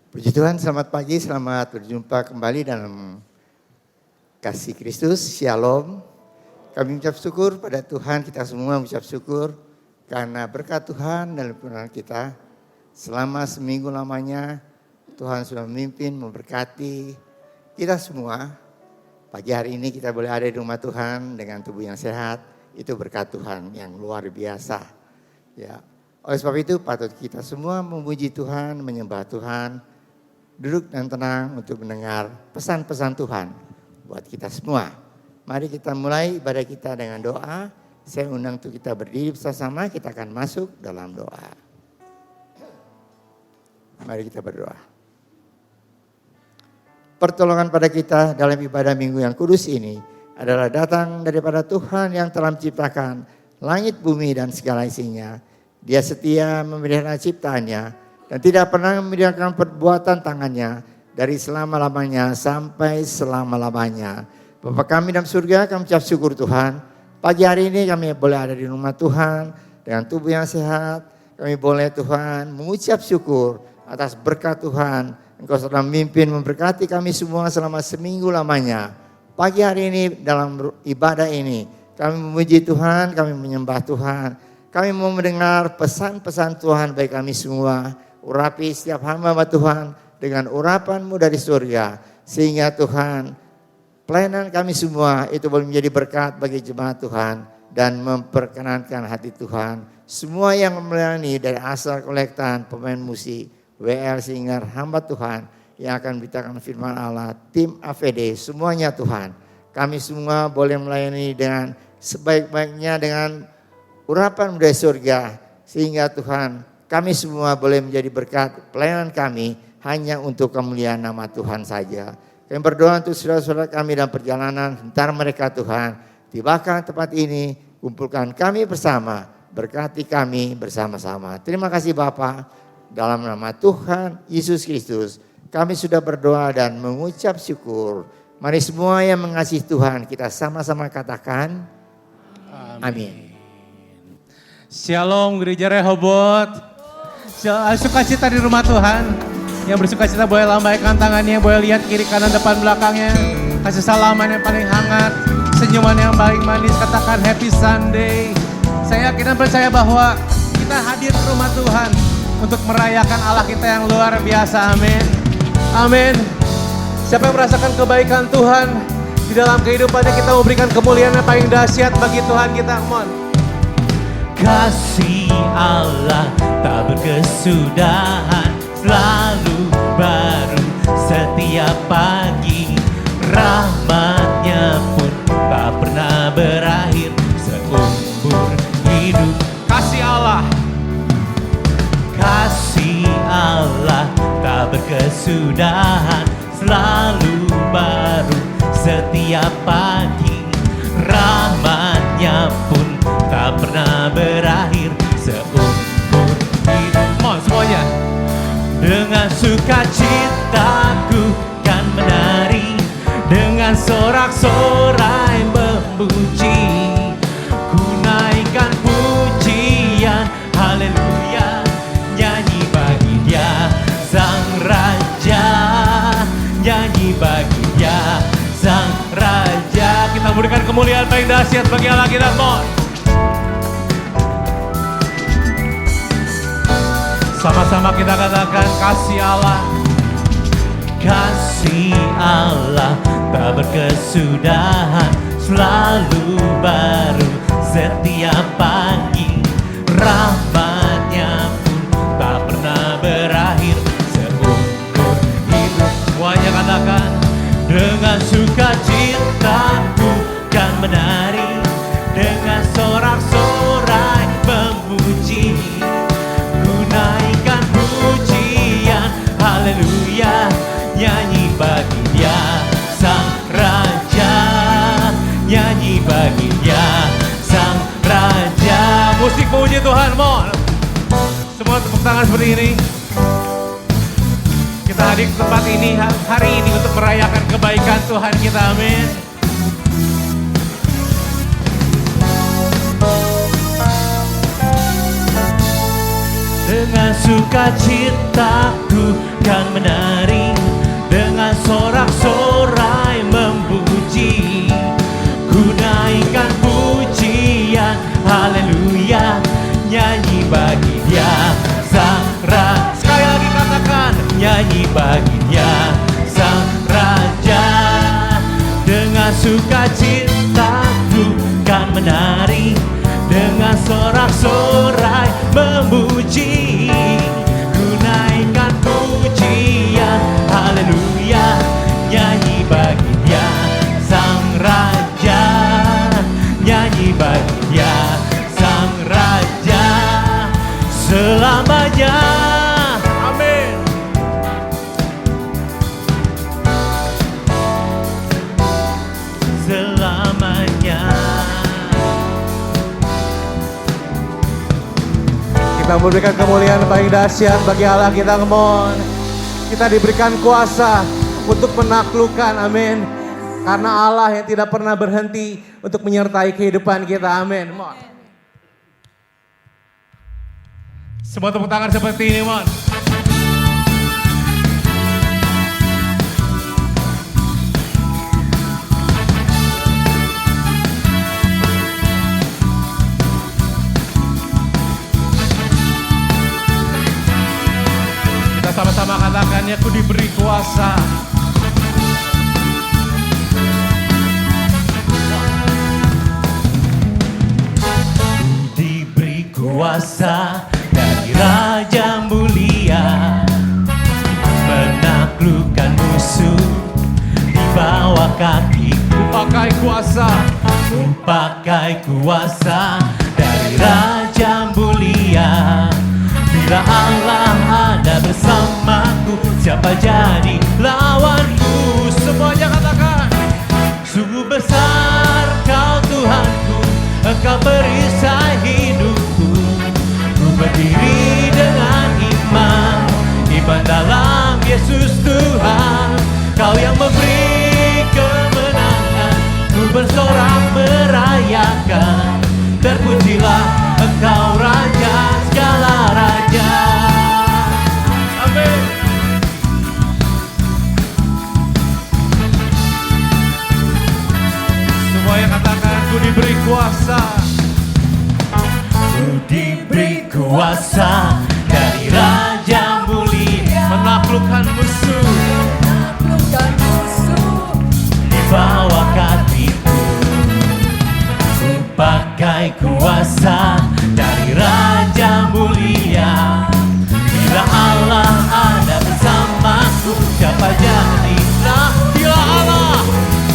Puji Tuhan, selamat pagi, selamat berjumpa kembali dalam kasih Kristus, Shalom. Kami mengucap syukur pada Tuhan, kita semua mengucap syukur karena berkat Tuhan dan pertolongan kita. Selama seminggu lamanya Tuhan sudah memimpin, memberkati kita semua. Pagi hari ini kita boleh ada di rumah Tuhan dengan tubuh yang sehat, itu berkat Tuhan yang luar biasa. Ya, oleh sebab itu patut kita semua memuji Tuhan, menyembah Tuhan, duduk dan tenang untuk mendengar pesan-pesan Tuhan buat kita semua. Mari kita mulai ibadah kita dengan doa. Saya undang untuk kita berdiri bersama, kita akan masuk dalam doa. Mari kita berdoa. Pertolongan pada kita dalam ibadah minggu yang kudus ini adalah datang daripada Tuhan yang telah menciptakan langit, bumi dan segala isinya. Dia setia memelihara ciptaannya dan tidak pernah membiarkan perbuatan tangannya dari selama-lamanya sampai selama-lamanya. Bapa kami dalam surga, kami ucap syukur Tuhan. Pagi hari ini kami boleh ada di rumah Tuhan dengan tubuh yang sehat. Kami boleh Tuhan mengucap syukur atas berkat Tuhan. Engkau sudah memimpin memberkati kami semua selama seminggu lamanya. Pagi hari ini dalam ibadah ini kami memuji Tuhan, kami menyembah Tuhan. Kami mau mendengar pesan-pesan Tuhan bagi kami semua. Urapi setiap hamba Tuhan dengan urapan-Mu dari surga. Sehingga Tuhan, pelayanan kami semua itu boleh menjadi berkat bagi jemaat Tuhan. Dan memperkenankan hati Tuhan. Semua yang melayani dari asal kolektan, pemain musik, WL Singer, hamba Tuhan. Yang akan beritakan firman Allah, tim AVD, semuanya Tuhan. Kami semua boleh melayani dengan sebaik-baiknya dengan urapan dari surga. Sehingga Tuhan, kami semua boleh menjadi berkat pelayanan kami hanya untuk kemuliaan nama Tuhan saja. Kami berdoa untuk saudara-saudara kami dalam perjalanan sebentar mereka Tuhan. Tibakan tempat ini, kumpulkan kami bersama, berkati kami bersama-sama. Terima kasih Bapa, dalam nama Tuhan Yesus Kristus kami sudah berdoa dan mengucap syukur. Mari semua yang mengasihi Tuhan kita sama-sama katakan amin. Shalom Gereja Rehoboth. Sukacita di rumah Tuhan. Yang bersukacita boleh lambaikan tangannya, boleh lihat kiri kanan depan belakangnya. Kasih salaman yang paling hangat, senyuman yang paling manis, katakan happy Sunday. Saya yakin dan percaya bahwa kita hadir di rumah Tuhan untuk merayakan Allah kita yang luar biasa. Amin. Amin. Siapa yang merasakan kebaikan Tuhan di dalam kehidupannya, kita memberikan kemuliaan yang paling dahsyat bagi Tuhan kita. Come on. Kasih Allah tak berkesudahan, selalu baru setiap pagi. Rahmatnya pun tak pernah berakhir seumur hidup. Kasih Allah. Kasih Allah tak berkesudahan, selalu baru setiap pagi. Rahmatnya pun tak pernah berakhir seumur hidup. Mohon semuanya. Dengan sukacitaku kan menari, dengan sorak-sorai memuji. Ku naikkan pujian, haleluya, nyanyi bagi Dia Sang Raja, nyanyi bagi Dia Sang Raja. Kita berikan kemuliaan paling dahsyat bagi Allah kita. Mohon. Sama-sama kita katakan kasih Allah. Kasih Allah tak berkesudahan, selalu baru setiap pagi. Rahmatnya pun tak pernah berakhir seumur hidup. Semuanya katakan. Dengan sukacitaku kan menari, dengan sorak-sorai memuji. Ku naikkan pujian, haleluya, nyanyi bagi Dia Sang Raja, nyanyi bagi Dia Sang Raja. Musik memuji Tuhan, mohon. Semua tepuk tangan seperti ini. Kita hadir di tempat ini hari ini untuk merayakan kebaikan Tuhan kita. Amin. Dengan sukacitaku kan menari dengan sorak-sorai memuji. Ku naikkan pujian, haleluya, nyanyi bagi Dia Sang Raja. Sekali lagi katakan, nyanyi bagi Dia Sang Raja. Dengan sukacita ku kan menari, dengan sorak-sorai memuji. Ku naikkan pujian, haleluya, nyanyi bagi Dia Sang Raja. Nyanyi bagi Dia Sang Raja selamanya. Amin. Selamanya. Kita memberikan kemuliaan paling dahsyat bagi Allah kita, come on. Kita diberikan kuasa untuk menaklukkan, amin. Karena Allah yang tidak pernah berhenti untuk menyertai kehidupan kita, amin. Semua tepuk tangan seperti ini, mon. Kita sama-sama katakan, ya, ku diberi kuasa. Diberi kuasa dari Raja Mulia, menaklukkan musuh di bawah kakiku. Pakai kuasa, Ku pakai kuasa dari Raja Mulia. Bila Allah ada bersamaku, siapa jadi lawanku? Semuanya katakan, sungguh besar Kau Tuhanku, Engkau perisai hidupku. Ku berdiri dengan iman, iman dalam Yesus Tuhan. Kau yang memberi kemenangan, ku bersorak merayakan. Terpujilah Engkau Raja segala raja. Amin. semuanya katakan, ku diberi kuasa. Ku diberi kuasa dari Raja Mulia, Menaklukkan musuh di bawah kakiku. Ku pakai kuasa dari Raja Mulia. Bila Allah ada bersamaku, siapa jadilah.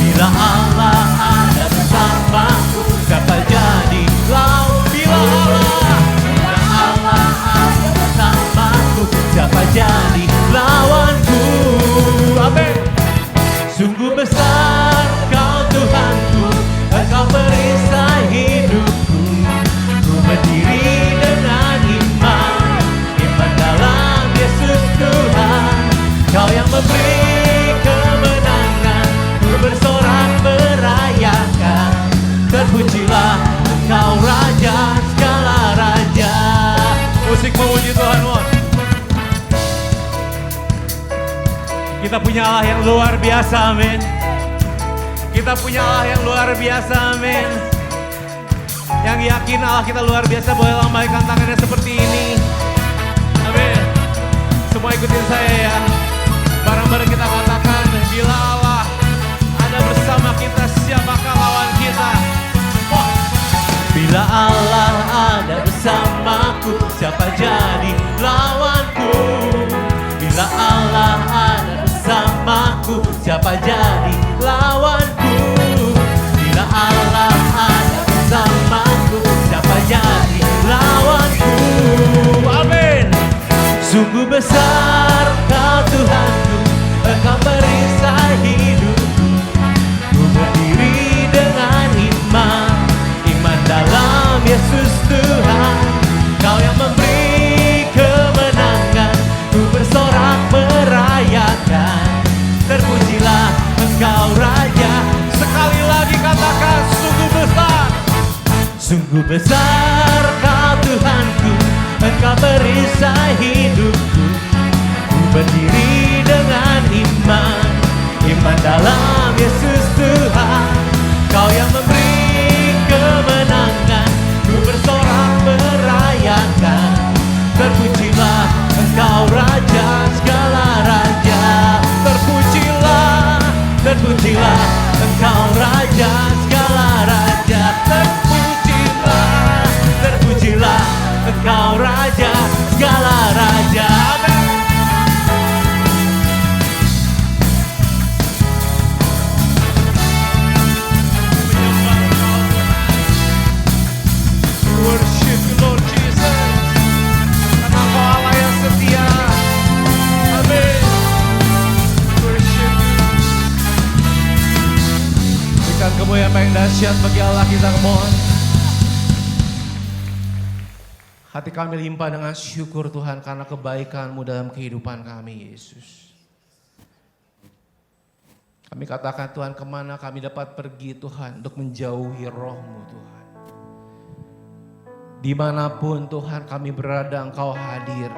Bila Allah ada bersamaku, siapa jadilah. Bila Allah ada bersamaku, siapa jadi lawanku? Amin. Sungguh besar Kau Tuhanku, Engkau perisai hidupku. Ku berdiri dengan iman, iman dalam Yesus Tuhan. Kau yang memberi kemenangan, ku bersorak merayakan. Terpujilah Engkau Raja segala raja. musik memuji Tuhan, mon. Kita punya Allah yang luar biasa, amin. Kita punya Allah yang luar biasa, amin. Yang yakin Allah kita luar biasa, boleh lambaikan tangannya seperti ini. Amin. Semua ikutin saya ya. Bareng-bareng kita katakan, bila Allah ada bersama kita, siapakah lawan kita? Bila Allah ada bersamaku, siapa jadi lawanku? Bila Allah ada bersamaku, siapa jadi lawanku? Bila Allah ada bersamaku, siapa jadi lawanku? Amin. Sungguh besar Kau Tuhanku, Engkau perisai hidupku. Ku berdiri dengan iman, iman dalam Yesus Tuhan. Kau yang memberi kemenangan, ku bersorak merayakan. Terpujilah Engkau Raja. Sekali lagi katakan, sungguh besar. Sungguh besar Kau Tuhanku, Engkau perisai hidupku. Ku berdiri apa yang dahsyat bagi Allah kita, mohon. Hati kami limpah dengan syukur Tuhan karena kebaikan-Mu dalam kehidupan kami, Yesus. Kami katakan Tuhan, kemana kami dapat pergi Tuhan untuk menjauhi roh-Mu Tuhan. Dimanapun Tuhan kami berada, Engkau hadir.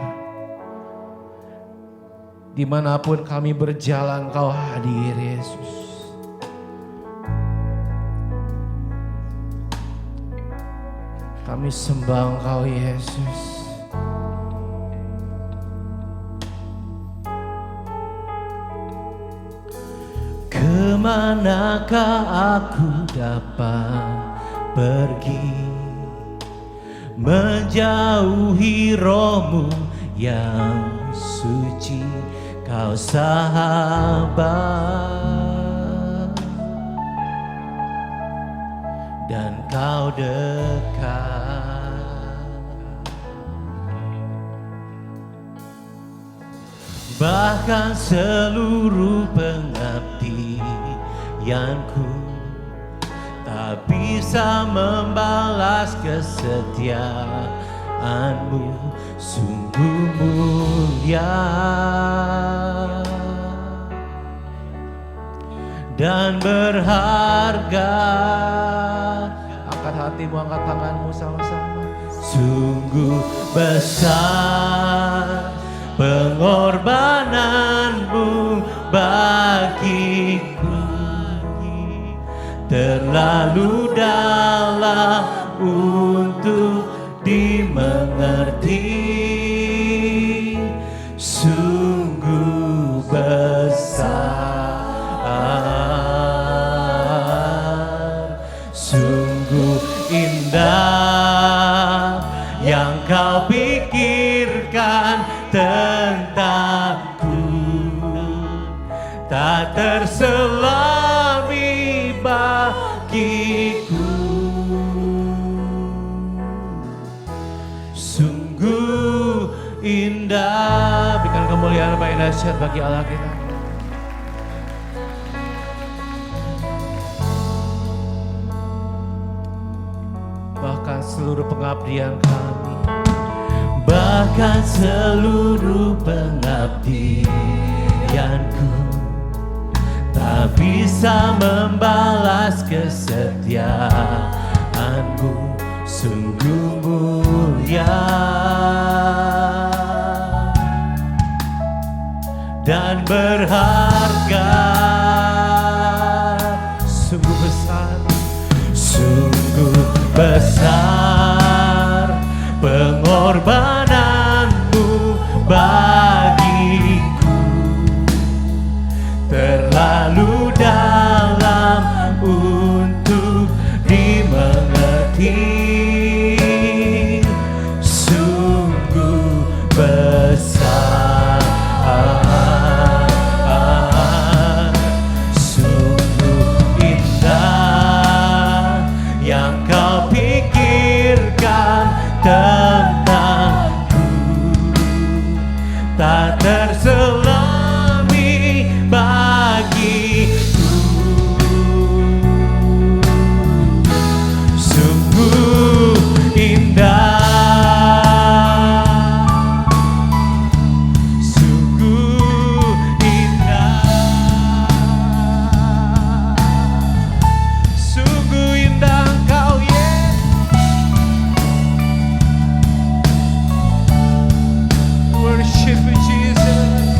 Dimanapun kami berjalan, Engkau hadir, Yesus. Kami sembah Engkau, Yesus. Kemanakah aku dapat pergi, menjauhi roh-Mu yang suci, Kau sahabat dan Kau dekat. Bahkan seluruh pengabdianku tak bisa membalas kesetiaan-Mu, sungguh mulia dan berharga. Angkat hatimu, angkat tanganmu sama-sama. Sungguh besar pengorbanan-Mu bagiku, terlalu dalam untuk dimengerti. Sungguh besar, sungguh indah yang Kau pikirkan tentangku, tak terselami bagiku. Sungguh indah. Berikan kemuliaan apa yang dahsyat bagi Allah kita. Bahkan seluruh pengabdian kami, bahkan seluruh pengabdianku tak bisa membalas kesetiaan-Mu, sungguh mulia dan berharga. Sungguh besar, sungguh besar pengorbanan-Mu bagiku, terlalu dalam untuk dimengerti. Sungguh besar, sungguh indah yang Kau pikirkan tentangku, tak terselami bagiku. Sungguh indah, sungguh indah, sungguh indah Engkau, Yesus. Worship you, Jesus.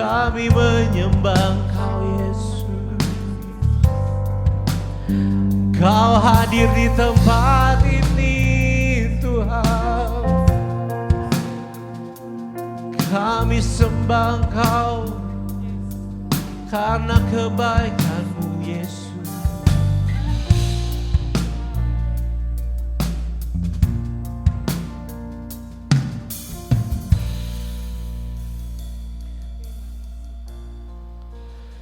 kami menyembah Engkau Yesus. Kau hadir di tempat ini Tuhan. Kami sembah Engkau karena kebaikan-Mu Yesus.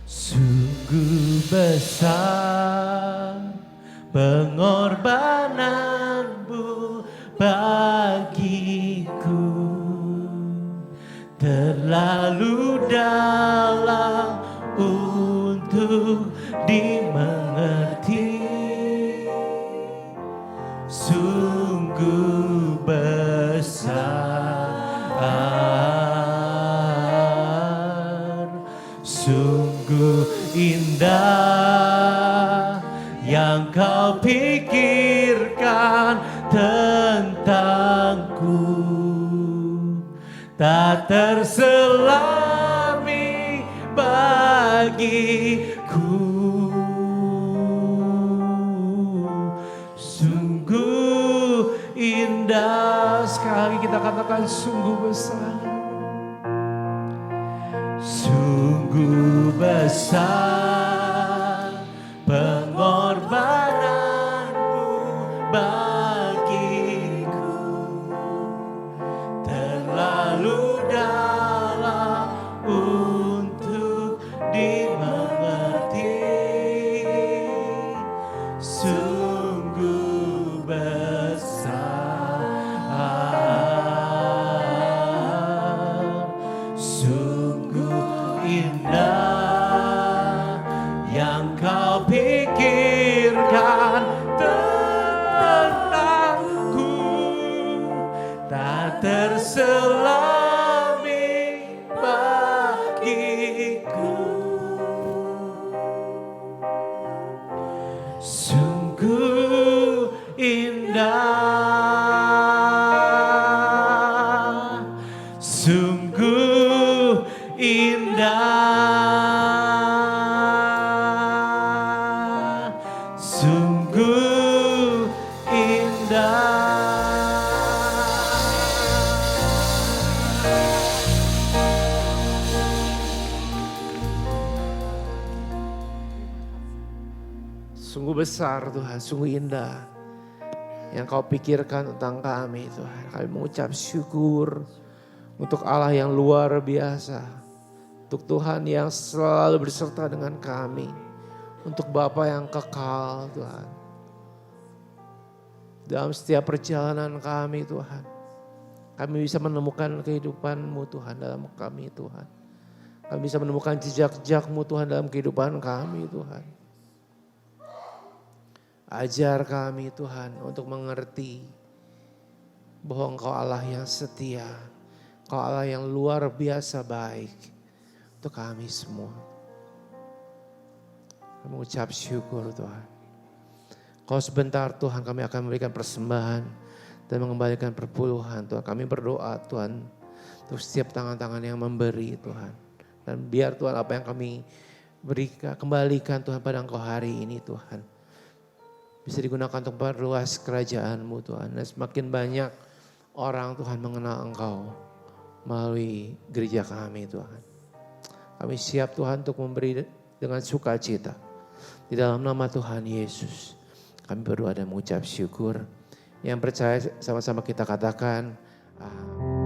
Sungguh besar pengorbanan-Mu bagiku, terlalu dalam untuk dimengerti. Sungguh besar, sungguh indah yang Kau pikirkan tentangku, tak terselami bagiku. Sungguh indah, sekali kita katakan sungguh besar. Sungguh besar pengorbanan-Mu bagiku, terlalu dalam untuk dimengerti. Sungguh besar, sungguh indah yang Kau pikirkan tentangku, tak terselami bagiku. Sungguh indah, sungguh indah, sungguh indah. Sungguh besar Tuhan, sungguh indah yang Kau pikirkan tentang kami Tuhan. Kami mengucap syukur untuk Allah yang luar biasa, untuk Tuhan yang selalu berserta dengan kami, untuk Bapa yang kekal Tuhan. Dalam setiap perjalanan kami Tuhan, kami bisa menemukan kehidupan-Mu Tuhan dalam kami Tuhan. Kami bisa menemukan jejak-jejak-Mu Tuhan dalam kehidupan kami Tuhan. Ajar kami Tuhan untuk mengerti bahwa Engkau Allah yang setia, Engkau Allah yang luar biasa baik untuk kami semua. Kami mengucap syukur Tuhan. Kau sebentar Tuhan kami akan memberikan persembahan dan mengembalikan perpuluhan Tuhan. Kami berdoa Tuhan untuk setiap tangan-tangan yang memberi Tuhan. Dan biar Tuhan apa yang kami berikan, kembalikan Tuhan pada Engkau hari ini Tuhan. Bisa digunakan untuk perluas kerajaan-Mu Tuhan. Dan semakin banyak orang Tuhan mengenal Engkau melalui gereja kami Tuhan. Kami siap Tuhan untuk memberi dengan sukacita. Di dalam nama Tuhan Yesus kami berdoa dan mengucap syukur. Yang percaya sama-sama kita katakan amin.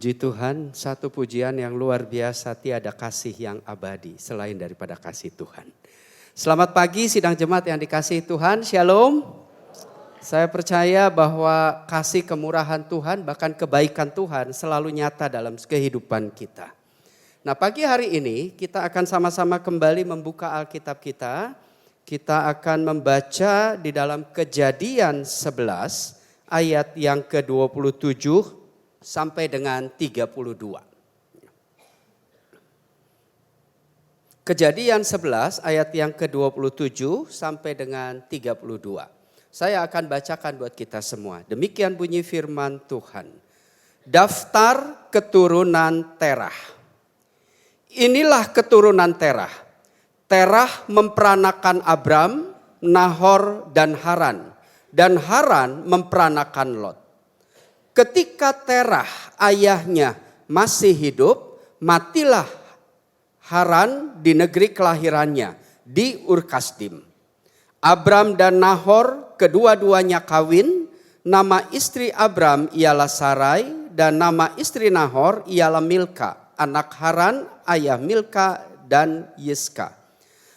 Puji Tuhan, satu pujian yang luar biasa, tiada kasih yang abadi selain daripada kasih Tuhan. Selamat pagi sidang jemaat yang dikasihi Tuhan, Shalom. Saya percaya bahwa kasih kemurahan Tuhan bahkan kebaikan Tuhan selalu nyata dalam kehidupan kita. Nah, pagi hari ini kita akan sama-sama kembali membuka Alkitab kita. Kita akan membaca di dalam Kejadian 11 ayat yang ke-27 sampai dengan 32. Kejadian 11 ayat yang ke-27 sampai dengan 32. Saya akan bacakan buat kita semua. Demikian bunyi firman Tuhan. Daftar keturunan Terah. Inilah keturunan Terah. Terah memperanakan Abram, Nahor, dan Haran. Dan Haran memperanakan Lot. Ketika Terah ayahnya masih hidup, matilah Haran di negeri kelahirannya, di Ur-Kasdim. Abram dan Nahor kedua-duanya kawin, nama istri Abram ialah Sarai dan nama istri Nahor ialah Milka, anak Haran, ayah Milka dan Yiska.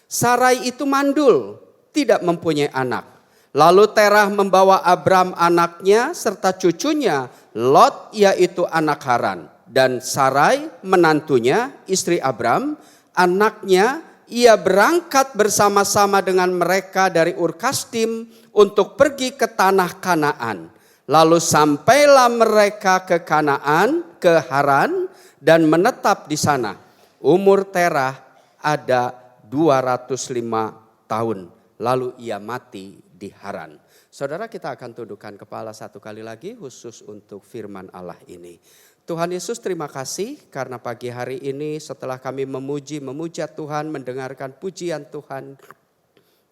Sarai itu mandul, tidak mempunyai anak. Lalu Terah membawa Abram anaknya serta cucunya, Lot yaitu anak Haran. Dan Sarai menantunya, istri Abram, anaknya, ia berangkat bersama-sama dengan mereka dari Ur-Kasdim untuk pergi ke tanah Kanaan. Lalu sampailah mereka ke Kanaan, ke Haran dan menetap di sana. Umur Terah ada 205 tahun. Lalu ia mati di Haran. Saudara, kita akan tundukkan kepala satu kali lagi khusus untuk firman Allah ini. Tuhan Yesus, terima kasih karena pagi hari ini setelah kami memuja Tuhan, mendengarkan pujian Tuhan,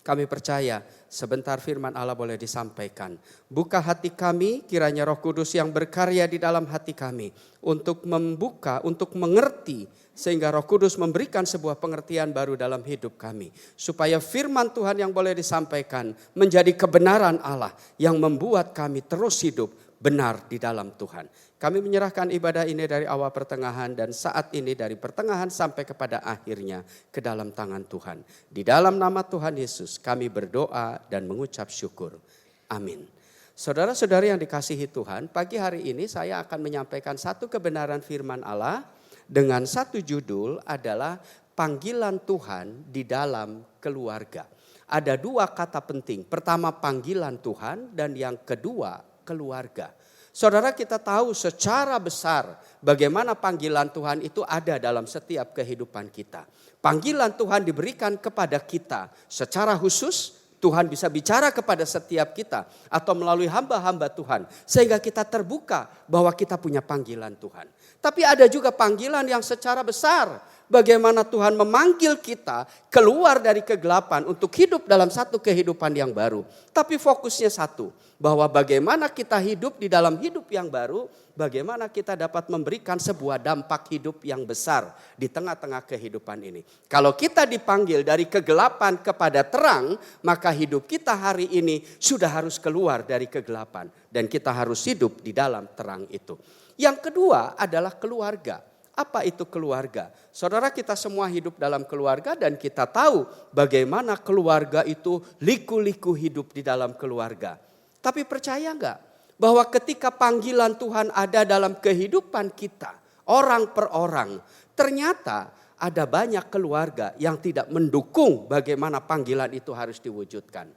kami percaya sebentar firman Allah boleh disampaikan. Buka hati kami, kiranya Roh Kudus yang berkarya di dalam hati kami untuk membuka, untuk mengerti, sehingga Roh Kudus memberikan sebuah pengertian baru dalam hidup kami. Supaya firman Tuhan yang boleh disampaikan menjadi kebenaran Allah yang membuat kami terus hidup benar di dalam Tuhan. Kami menyerahkan ibadah ini dari awal pertengahan dan saat ini dari pertengahan sampai kepada akhirnya ke dalam tangan Tuhan. Di dalam nama Tuhan Yesus kami berdoa dan mengucap syukur. Amin. Saudara-saudari yang dikasihi Tuhan, pagi hari ini saya akan menyampaikan satu kebenaran firman Allah dengan satu judul adalah panggilan Tuhan di dalam keluarga. Ada dua kata penting. Pertama panggilan Tuhan dan yang kedua keluarga. Saudara, kita tahu secara besar bagaimana panggilan Tuhan itu ada dalam setiap kehidupan kita. Panggilan Tuhan diberikan kepada kita secara khusus. Tuhan bisa bicara kepada setiap kita atau melalui hamba-hamba Tuhan. Sehingga kita terbuka bahwa kita punya panggilan Tuhan. Tapi ada juga panggilan yang secara besar. Bagaimana Tuhan memanggil kita keluar dari kegelapan untuk hidup dalam satu kehidupan yang baru. Tapi fokusnya satu. Bahwa bagaimana kita hidup di dalam hidup yang baru. Bagaimana kita dapat memberikan sebuah dampak hidup yang besar di tengah-tengah kehidupan ini. Kalau kita dipanggil dari kegelapan kepada terang, maka hidup kita hari ini sudah harus keluar dari kegelapan. Dan kita harus hidup di dalam terang itu. Yang kedua adalah keluarga. Apa itu keluarga? Saudara, kita semua hidup dalam keluarga dan kita tahu bagaimana keluarga itu liku-liku hidup di dalam keluarga. Tapi percaya enggak? Bahwa ketika panggilan Tuhan ada dalam kehidupan kita, orang per orang, ternyata ada banyak keluarga yang tidak mendukung bagaimana panggilan itu harus diwujudkan.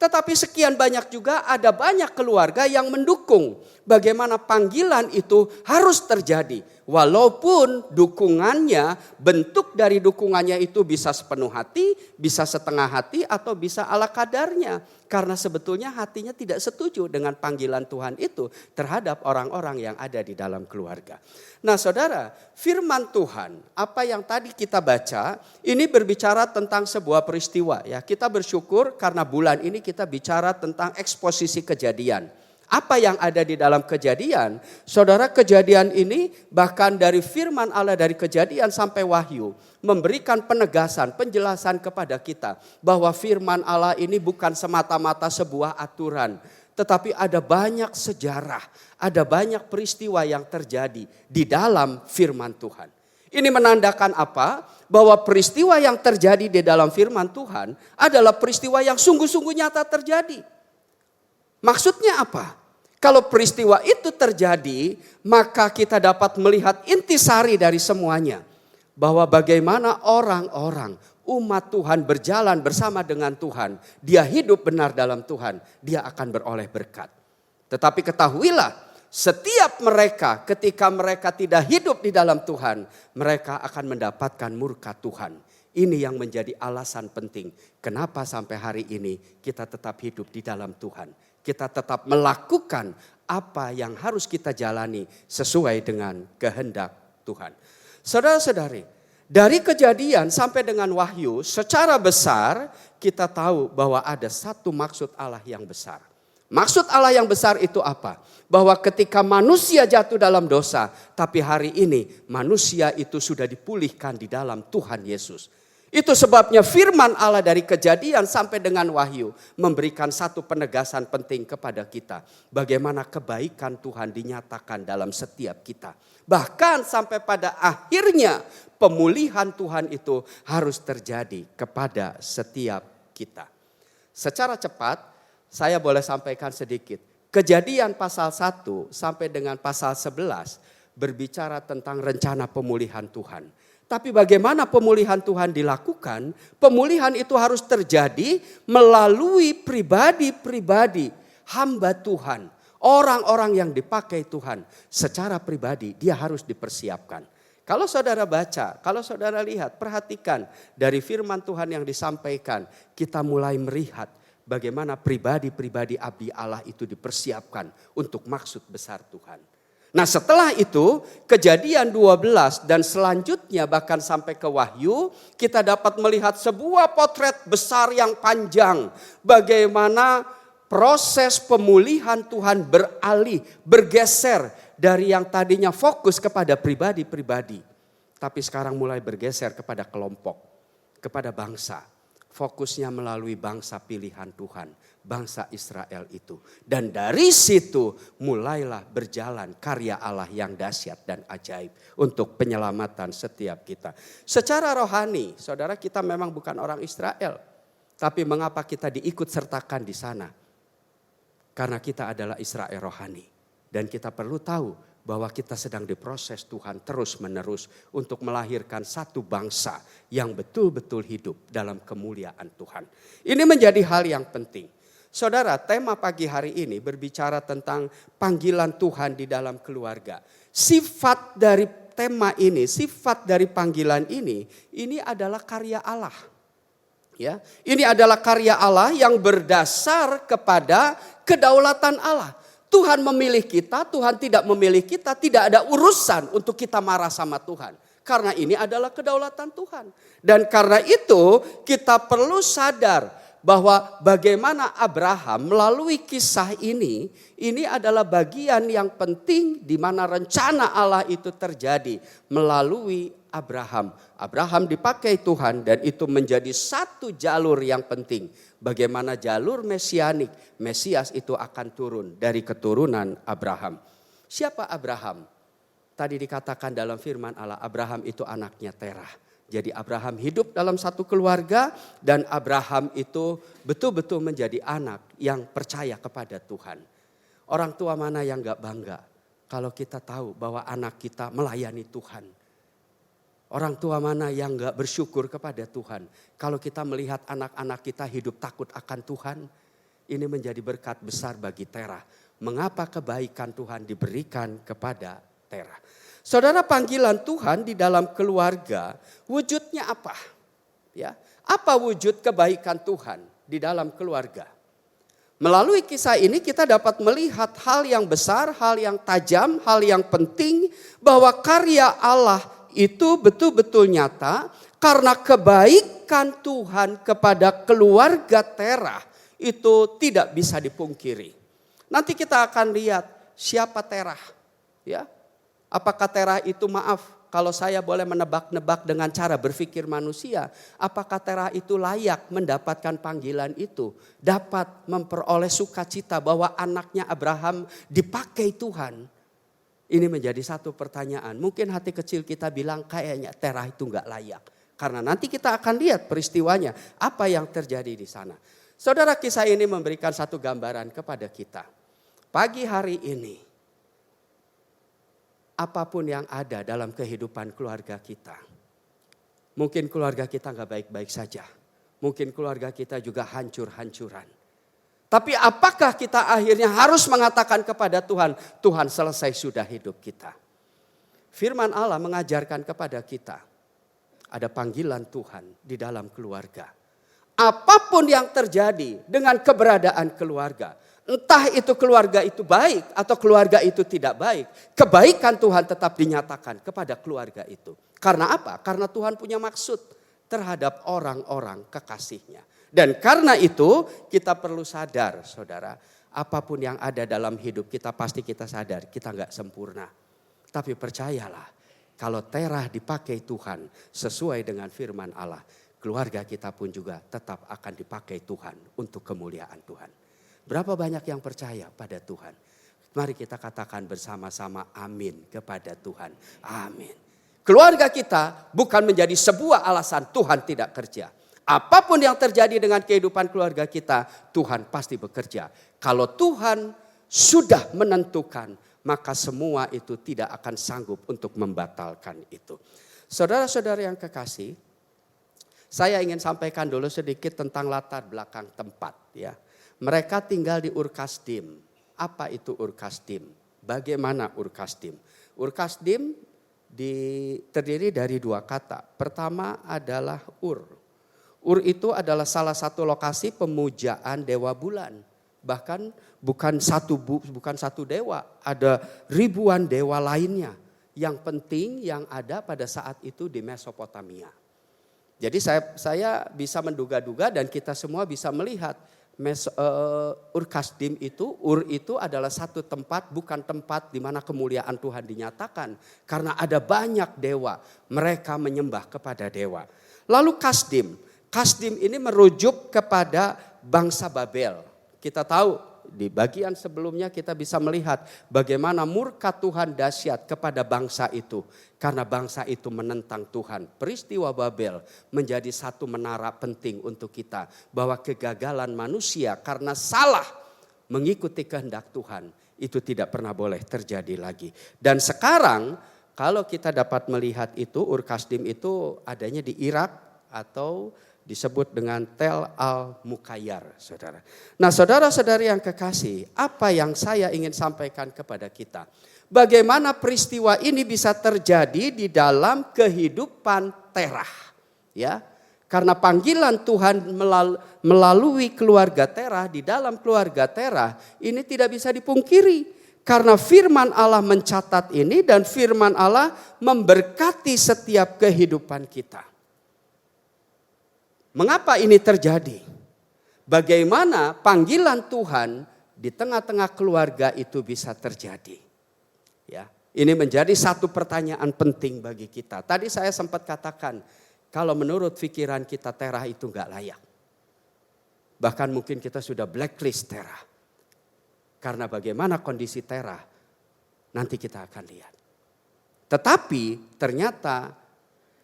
Tetapi sekian banyak juga ada banyak keluarga yang mendukung bagaimana panggilan itu harus terjadi. Walaupun dukungannya, bentuk dari dukungannya itu bisa sepenuh hati, bisa setengah hati atau bisa ala kadarnya. Karena sebetulnya hatinya tidak setuju dengan panggilan Tuhan itu terhadap orang-orang yang ada di dalam keluarga. Nah saudara, firman Tuhan apa yang tadi kita baca ini berbicara tentang sebuah peristiwa. Ya, kita bersyukur karena bulan ini kita bicara tentang eksposisi kejadian. Apa yang ada di dalam Kejadian? Saudara, Kejadian ini bahkan dari firman Allah dari Kejadian sampai Wahyu memberikan penegasan, penjelasan kepada kita bahwa firman Allah ini bukan semata-mata sebuah aturan, tetapi ada banyak sejarah, ada banyak peristiwa yang terjadi di dalam firman Tuhan. Ini menandakan apa? Bahwa peristiwa yang terjadi di dalam firman Tuhan adalah peristiwa yang sungguh-sungguh nyata terjadi. Maksudnya apa? Kalau peristiwa itu terjadi, maka kita dapat melihat intisari dari semuanya. Bahwa bagaimana orang-orang, umat Tuhan berjalan bersama dengan Tuhan. Dia hidup benar dalam Tuhan, dia akan beroleh berkat. Tetapi ketahuilah, setiap mereka ketika mereka tidak hidup di dalam Tuhan, mereka akan mendapatkan murka Tuhan. Ini yang menjadi alasan penting kenapa sampai hari ini kita tetap hidup di dalam Tuhan. Kita tetap melakukan apa yang harus kita jalani sesuai dengan kehendak Tuhan. Saudara-saudari, dari Kejadian sampai dengan Wahyu secara besar kita tahu bahwa ada satu maksud Allah yang besar. Maksud Allah yang besar itu apa? Bahwa ketika manusia jatuh dalam dosa, tapi hari ini manusia itu sudah dipulihkan di dalam Tuhan Yesus. Itu sebabnya firman Allah dari Kejadian sampai dengan Wahyu memberikan satu penegasan penting kepada kita. Bagaimana kebaikan Tuhan dinyatakan dalam setiap kita. Bahkan sampai pada akhirnya pemulihan Tuhan itu harus terjadi kepada setiap kita. Secara cepat saya boleh sampaikan sedikit. Kejadian pasal 1 sampai dengan pasal 11 berbicara tentang rencana pemulihan Tuhan. Tapi bagaimana pemulihan Tuhan dilakukan? Pemulihan itu harus terjadi melalui pribadi-pribadi hamba Tuhan. Orang-orang yang dipakai Tuhan secara pribadi dia harus dipersiapkan. Kalau saudara baca, kalau saudara lihat, perhatikan dari firman Tuhan yang disampaikan. Kita mulai melihat bagaimana pribadi-pribadi abdi Allah itu dipersiapkan untuk maksud besar Tuhan. Nah setelah itu Kejadian 12 dan selanjutnya bahkan sampai ke Wahyu kita dapat melihat sebuah potret besar yang panjang. Bagaimana proses pemulihan Tuhan bergeser dari yang tadinya fokus kepada pribadi-pribadi. Tapi sekarang mulai bergeser kepada kelompok, kepada bangsa. Fokusnya melalui bangsa pilihan Tuhan, bangsa Israel itu. Dan dari situ mulailah berjalan karya Allah yang dahsyat dan ajaib untuk penyelamatan setiap kita. Secara rohani, saudara kita memang bukan orang Israel. Tapi mengapa kita diikut sertakan di sana? Karena kita adalah Israel rohani. Dan kita perlu tahu bahwa kita sedang diproses Tuhan terus menerus untuk melahirkan satu bangsa yang betul-betul hidup dalam kemuliaan Tuhan. Ini menjadi hal yang penting. Saudara, tema pagi hari ini berbicara tentang panggilan Tuhan di dalam keluarga. Sifat dari tema ini, sifat dari panggilan ini adalah karya Allah. Ya, ini adalah karya Allah yang berdasar kepada kedaulatan Allah. Tuhan memilih kita, Tuhan tidak memilih kita, tidak ada urusan untuk kita marah sama Tuhan. Karena ini adalah kedaulatan Tuhan. Dan karena itu kita perlu sadar bahwa bagaimana Abraham melalui kisah ini adalah bagian yang penting di mana rencana Allah itu terjadi melalui Abraham. Abraham dipakai Tuhan dan itu menjadi satu jalur yang penting. Bagaimana jalur mesianik, Mesias itu akan turun dari keturunan Abraham. Siapa Abraham? Tadi dikatakan dalam firman Allah, Abraham itu anaknya Terah. Jadi Abraham hidup dalam satu keluarga dan Abraham itu betul-betul menjadi anak yang percaya kepada Tuhan. Orang tua mana yang gak bangga kalau kita tahu bahwa anak kita melayani Tuhan. Orang tua mana yang gak bersyukur kepada Tuhan. Kalau kita melihat anak-anak kita hidup takut akan Tuhan. Ini menjadi berkat besar bagi Terah. Mengapa kebaikan Tuhan diberikan kepada Terah. Saudara, panggilan Tuhan di dalam keluarga wujudnya apa? Ya, apa wujud kebaikan Tuhan di dalam keluarga? Melalui kisah ini kita dapat melihat hal yang besar, hal yang tajam, hal yang penting. Bahwa karya Allah itu betul-betul nyata karena kebaikan Tuhan kepada keluarga Terah itu tidak bisa dipungkiri. Nanti kita akan lihat siapa Terah, ya. Apakah Terah itu kalau saya boleh menebak-nebak dengan cara berpikir manusia, apakah Terah itu layak mendapatkan panggilan itu? Dapat memperoleh sukacita bahwa anaknya Abraham dipakai Tuhan. Ini menjadi satu pertanyaan. Mungkin hati kecil kita bilang kayaknya Terah itu enggak layak. Karena nanti kita akan lihat peristiwanya, apa yang terjadi di sana. Saudara, kisah ini memberikan satu gambaran kepada kita. Pagi hari ini, apapun yang ada dalam kehidupan keluarga kita. Mungkin keluarga kita enggak baik-baik saja. Mungkin keluarga kita juga hancur-hancuran. Tapi apakah kita akhirnya harus mengatakan kepada Tuhan, Tuhan selesai sudah hidup kita. Firman Allah mengajarkan kepada kita, ada panggilan Tuhan di dalam keluarga. Apapun yang terjadi dengan keberadaan keluarga. Entah itu keluarga itu baik atau keluarga itu tidak baik. Kebaikan Tuhan tetap dinyatakan kepada keluarga itu. Karena apa? Karena Tuhan punya maksud terhadap orang-orang kekasihnya. Dan karena itu kita perlu sadar saudara. Apapun yang ada dalam hidup kita pasti kita sadar kita nggak sempurna. Tapi percayalah kalau Terah dipakai Tuhan sesuai dengan firman Allah. Keluarga kita pun juga tetap akan dipakai Tuhan untuk kemuliaan Tuhan. Berapa banyak yang percaya pada Tuhan? Mari kita katakan bersama-sama amin kepada Tuhan. Amin. Keluarga kita bukan menjadi sebuah alasan Tuhan tidak kerja. Apapun yang terjadi dengan kehidupan keluarga kita, Tuhan pasti bekerja. Kalau Tuhan sudah menentukan, maka semua itu tidak akan sanggup untuk membatalkan itu. Saudara-saudara yang kekasih, saya ingin sampaikan dulu sedikit tentang latar belakang tempat. Ya. Mereka tinggal di Ur Kasdim. Apa itu Ur Kasdim? Bagaimana Ur Kasdim? Ur Kasdim terdiri dari dua kata. Pertama adalah Ur. Ur itu adalah salah satu lokasi pemujaan dewa bulan. Bahkan bukan satu dewa, ada ribuan dewa lainnya. Yang penting yang ada pada saat itu di Mesopotamia. Jadi saya bisa menduga-duga dan kita semua bisa melihat Ur Kasdim itu, Ur itu adalah satu tempat, bukan tempat di mana kemuliaan Tuhan dinyatakan. Karena ada banyak dewa, mereka menyembah kepada dewa. Lalu Kasdim ini merujuk kepada bangsa Babel. Kita tahu di bagian sebelumnya kita bisa melihat bagaimana murka Tuhan dahsyat kepada bangsa itu. Karena bangsa itu menentang Tuhan. Peristiwa Babel menjadi satu menara penting untuk kita. Bahwa kegagalan manusia karena salah mengikuti kehendak Tuhan. Itu tidak pernah boleh terjadi lagi. Dan sekarang kalau kita dapat melihat itu, Ur Kasdim itu adanya di Irak atau disebut dengan Tel Al-Mukayyar, saudara. Nah, saudara-saudari yang kekasih, apa yang saya ingin sampaikan kepada kita? Bagaimana peristiwa ini bisa terjadi di dalam kehidupan Terah, ya? Karena panggilan Tuhan melalui keluarga Terah, di dalam keluarga Terah ini tidak bisa dipungkiri. Karena firman Allah mencatat ini dan firman Allah memberkati setiap kehidupan kita. Mengapa ini terjadi? Bagaimana panggilan Tuhan di tengah-tengah keluarga itu bisa terjadi? Ya, ini menjadi satu pertanyaan penting bagi kita. Tadi saya sempat katakan, kalau menurut pikiran kita Terah itu enggak layak. Bahkan mungkin kita sudah blacklist Terah. Karena bagaimana kondisi Terah, nanti kita akan lihat. Tetapi ternyata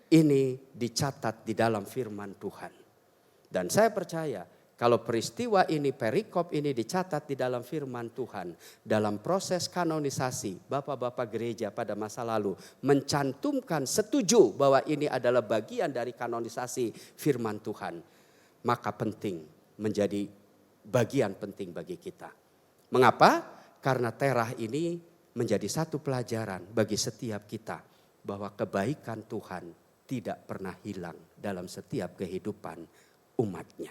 ini dicatat di dalam firman Tuhan. Dan saya percaya kalau peristiwa ini, perikop ini dicatat di dalam firman Tuhan. Dalam proses kanonisasi, bapak-bapak gereja pada masa lalu mencantumkan setuju bahwa ini adalah bagian dari kanonisasi firman Tuhan. Maka penting, menjadi bagian penting bagi kita. Mengapa? Karena Terah ini menjadi satu pelajaran bagi setiap kita. Bahwa kebaikan Tuhan tidak pernah hilang dalam setiap kehidupan umatnya.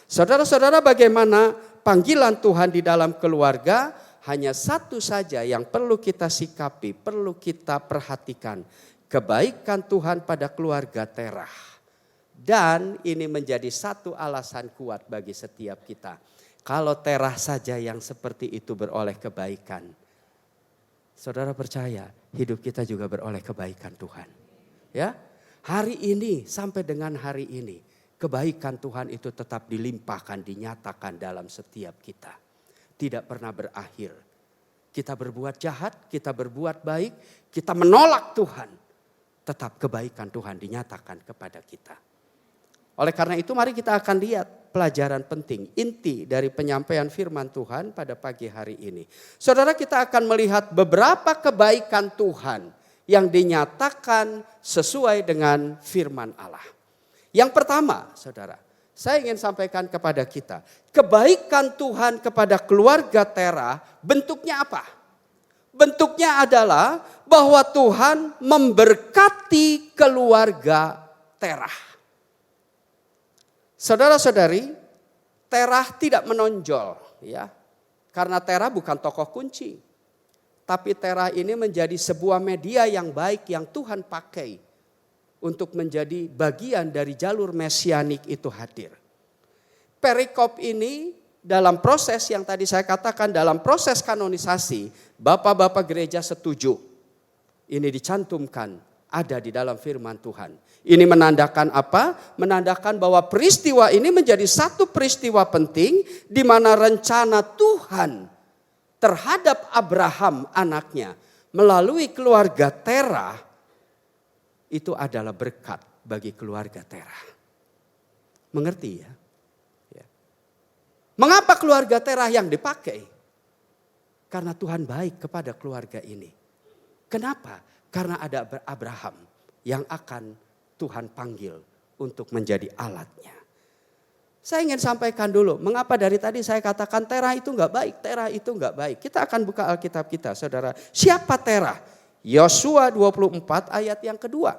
Saudara-saudara, bagaimana panggilan Tuhan di dalam keluarga? Hanya satu saja yang perlu kita sikapi, perlu kita perhatikan. Kebaikan Tuhan pada keluarga Terah. Dan ini menjadi satu alasan kuat bagi setiap kita. Kalau Terah saja yang seperti itu beroleh kebaikan, Saudara percaya hidup kita juga beroleh kebaikan Tuhan. Ya, hari ini sampai dengan hari ini kebaikan Tuhan itu tetap dilimpahkan, dinyatakan dalam setiap kita. Tidak pernah berakhir. Kita berbuat jahat, kita berbuat baik, kita menolak Tuhan. Tetap kebaikan Tuhan dinyatakan kepada kita. Oleh karena itu mari kita akan lihat pelajaran penting, inti dari penyampaian firman Tuhan pada pagi hari ini. Saudara, kita akan melihat beberapa kebaikan Tuhan yang dinyatakan sesuai dengan firman Allah. Yang pertama, saudara, saya ingin sampaikan kepada kita, kebaikan Tuhan kepada keluarga Terah bentuknya apa? Bentuknya adalah bahwa Tuhan memberkati keluarga Terah. Saudara-saudari, Terah tidak menonjol, ya, karena Terah bukan tokoh kunci. Tapi Terah ini menjadi sebuah media yang baik yang Tuhan pakai untuk menjadi bagian dari jalur mesianik itu hadir. Perikop ini dalam proses yang tadi saya katakan, dalam proses kanonisasi, bapak-bapak gereja setuju. Ini dicantumkan, ada di dalam firman Tuhan. Ini menandakan apa? Menandakan bahwa peristiwa ini menjadi satu peristiwa penting di mana rencana Tuhan terhadap Abraham anaknya melalui keluarga Terah itu adalah berkat bagi keluarga Terah. Mengerti ya? Mengapa keluarga Terah yang dipakai? Karena Tuhan baik kepada keluarga ini. Kenapa? Karena ada Abraham yang akan Tuhan panggil untuk menjadi alatnya. Saya ingin sampaikan dulu, mengapa dari tadi saya katakan Terah itu enggak baik, Terah itu enggak baik. Kita akan buka Alkitab kita, saudara. Siapa Terah? Yosua 24 ayat yang kedua.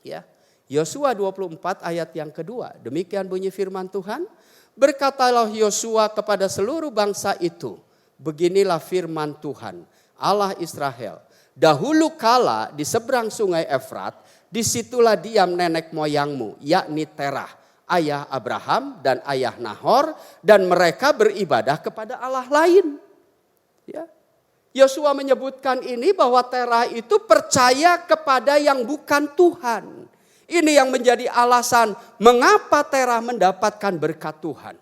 Ya, Yosua 24 ayat yang kedua. Demikian bunyi firman Tuhan. Berkatalah Yosua kepada seluruh bangsa itu, beginilah firman Tuhan, Allah Israel. Dahulu kala di seberang sungai Efrat, disitulah diam nenek moyangmu, yakni Terah, ayah Abraham dan ayah Nahor, dan mereka beribadah kepada Allah lain. Ya. Yosua menyebutkan ini bahwa Terah itu percaya kepada yang bukan Tuhan. Ini yang menjadi alasan mengapa Terah mendapatkan berkat Tuhan.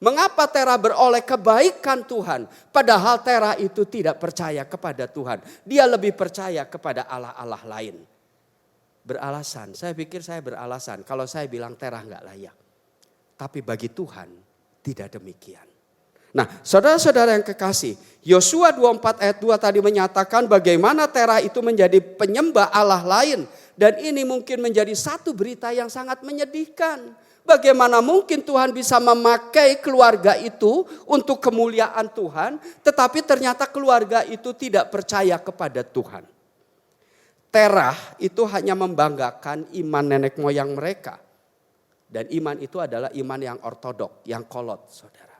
Mengapa Terah beroleh kebaikan Tuhan. Padahal Terah itu tidak percaya kepada Tuhan. Dia lebih percaya kepada Allah-Allah lain. Beralasan, saya pikir saya beralasan kalau saya bilang Terah nggak layak. Tapi bagi Tuhan tidak demikian. Nah, saudara-saudara yang kekasih, Yosua 24 ayat 2 tadi menyatakan bagaimana Terah itu menjadi penyembah Allah lain. Dan ini mungkin menjadi satu berita yang sangat menyedihkan. Bagaimana mungkin Tuhan bisa memakai keluarga itu untuk kemuliaan Tuhan, tetapi ternyata keluarga itu tidak percaya kepada Tuhan. Terah itu hanya membanggakan iman nenek moyang mereka. Dan iman itu adalah iman yang ortodok, yang kolot, saudara.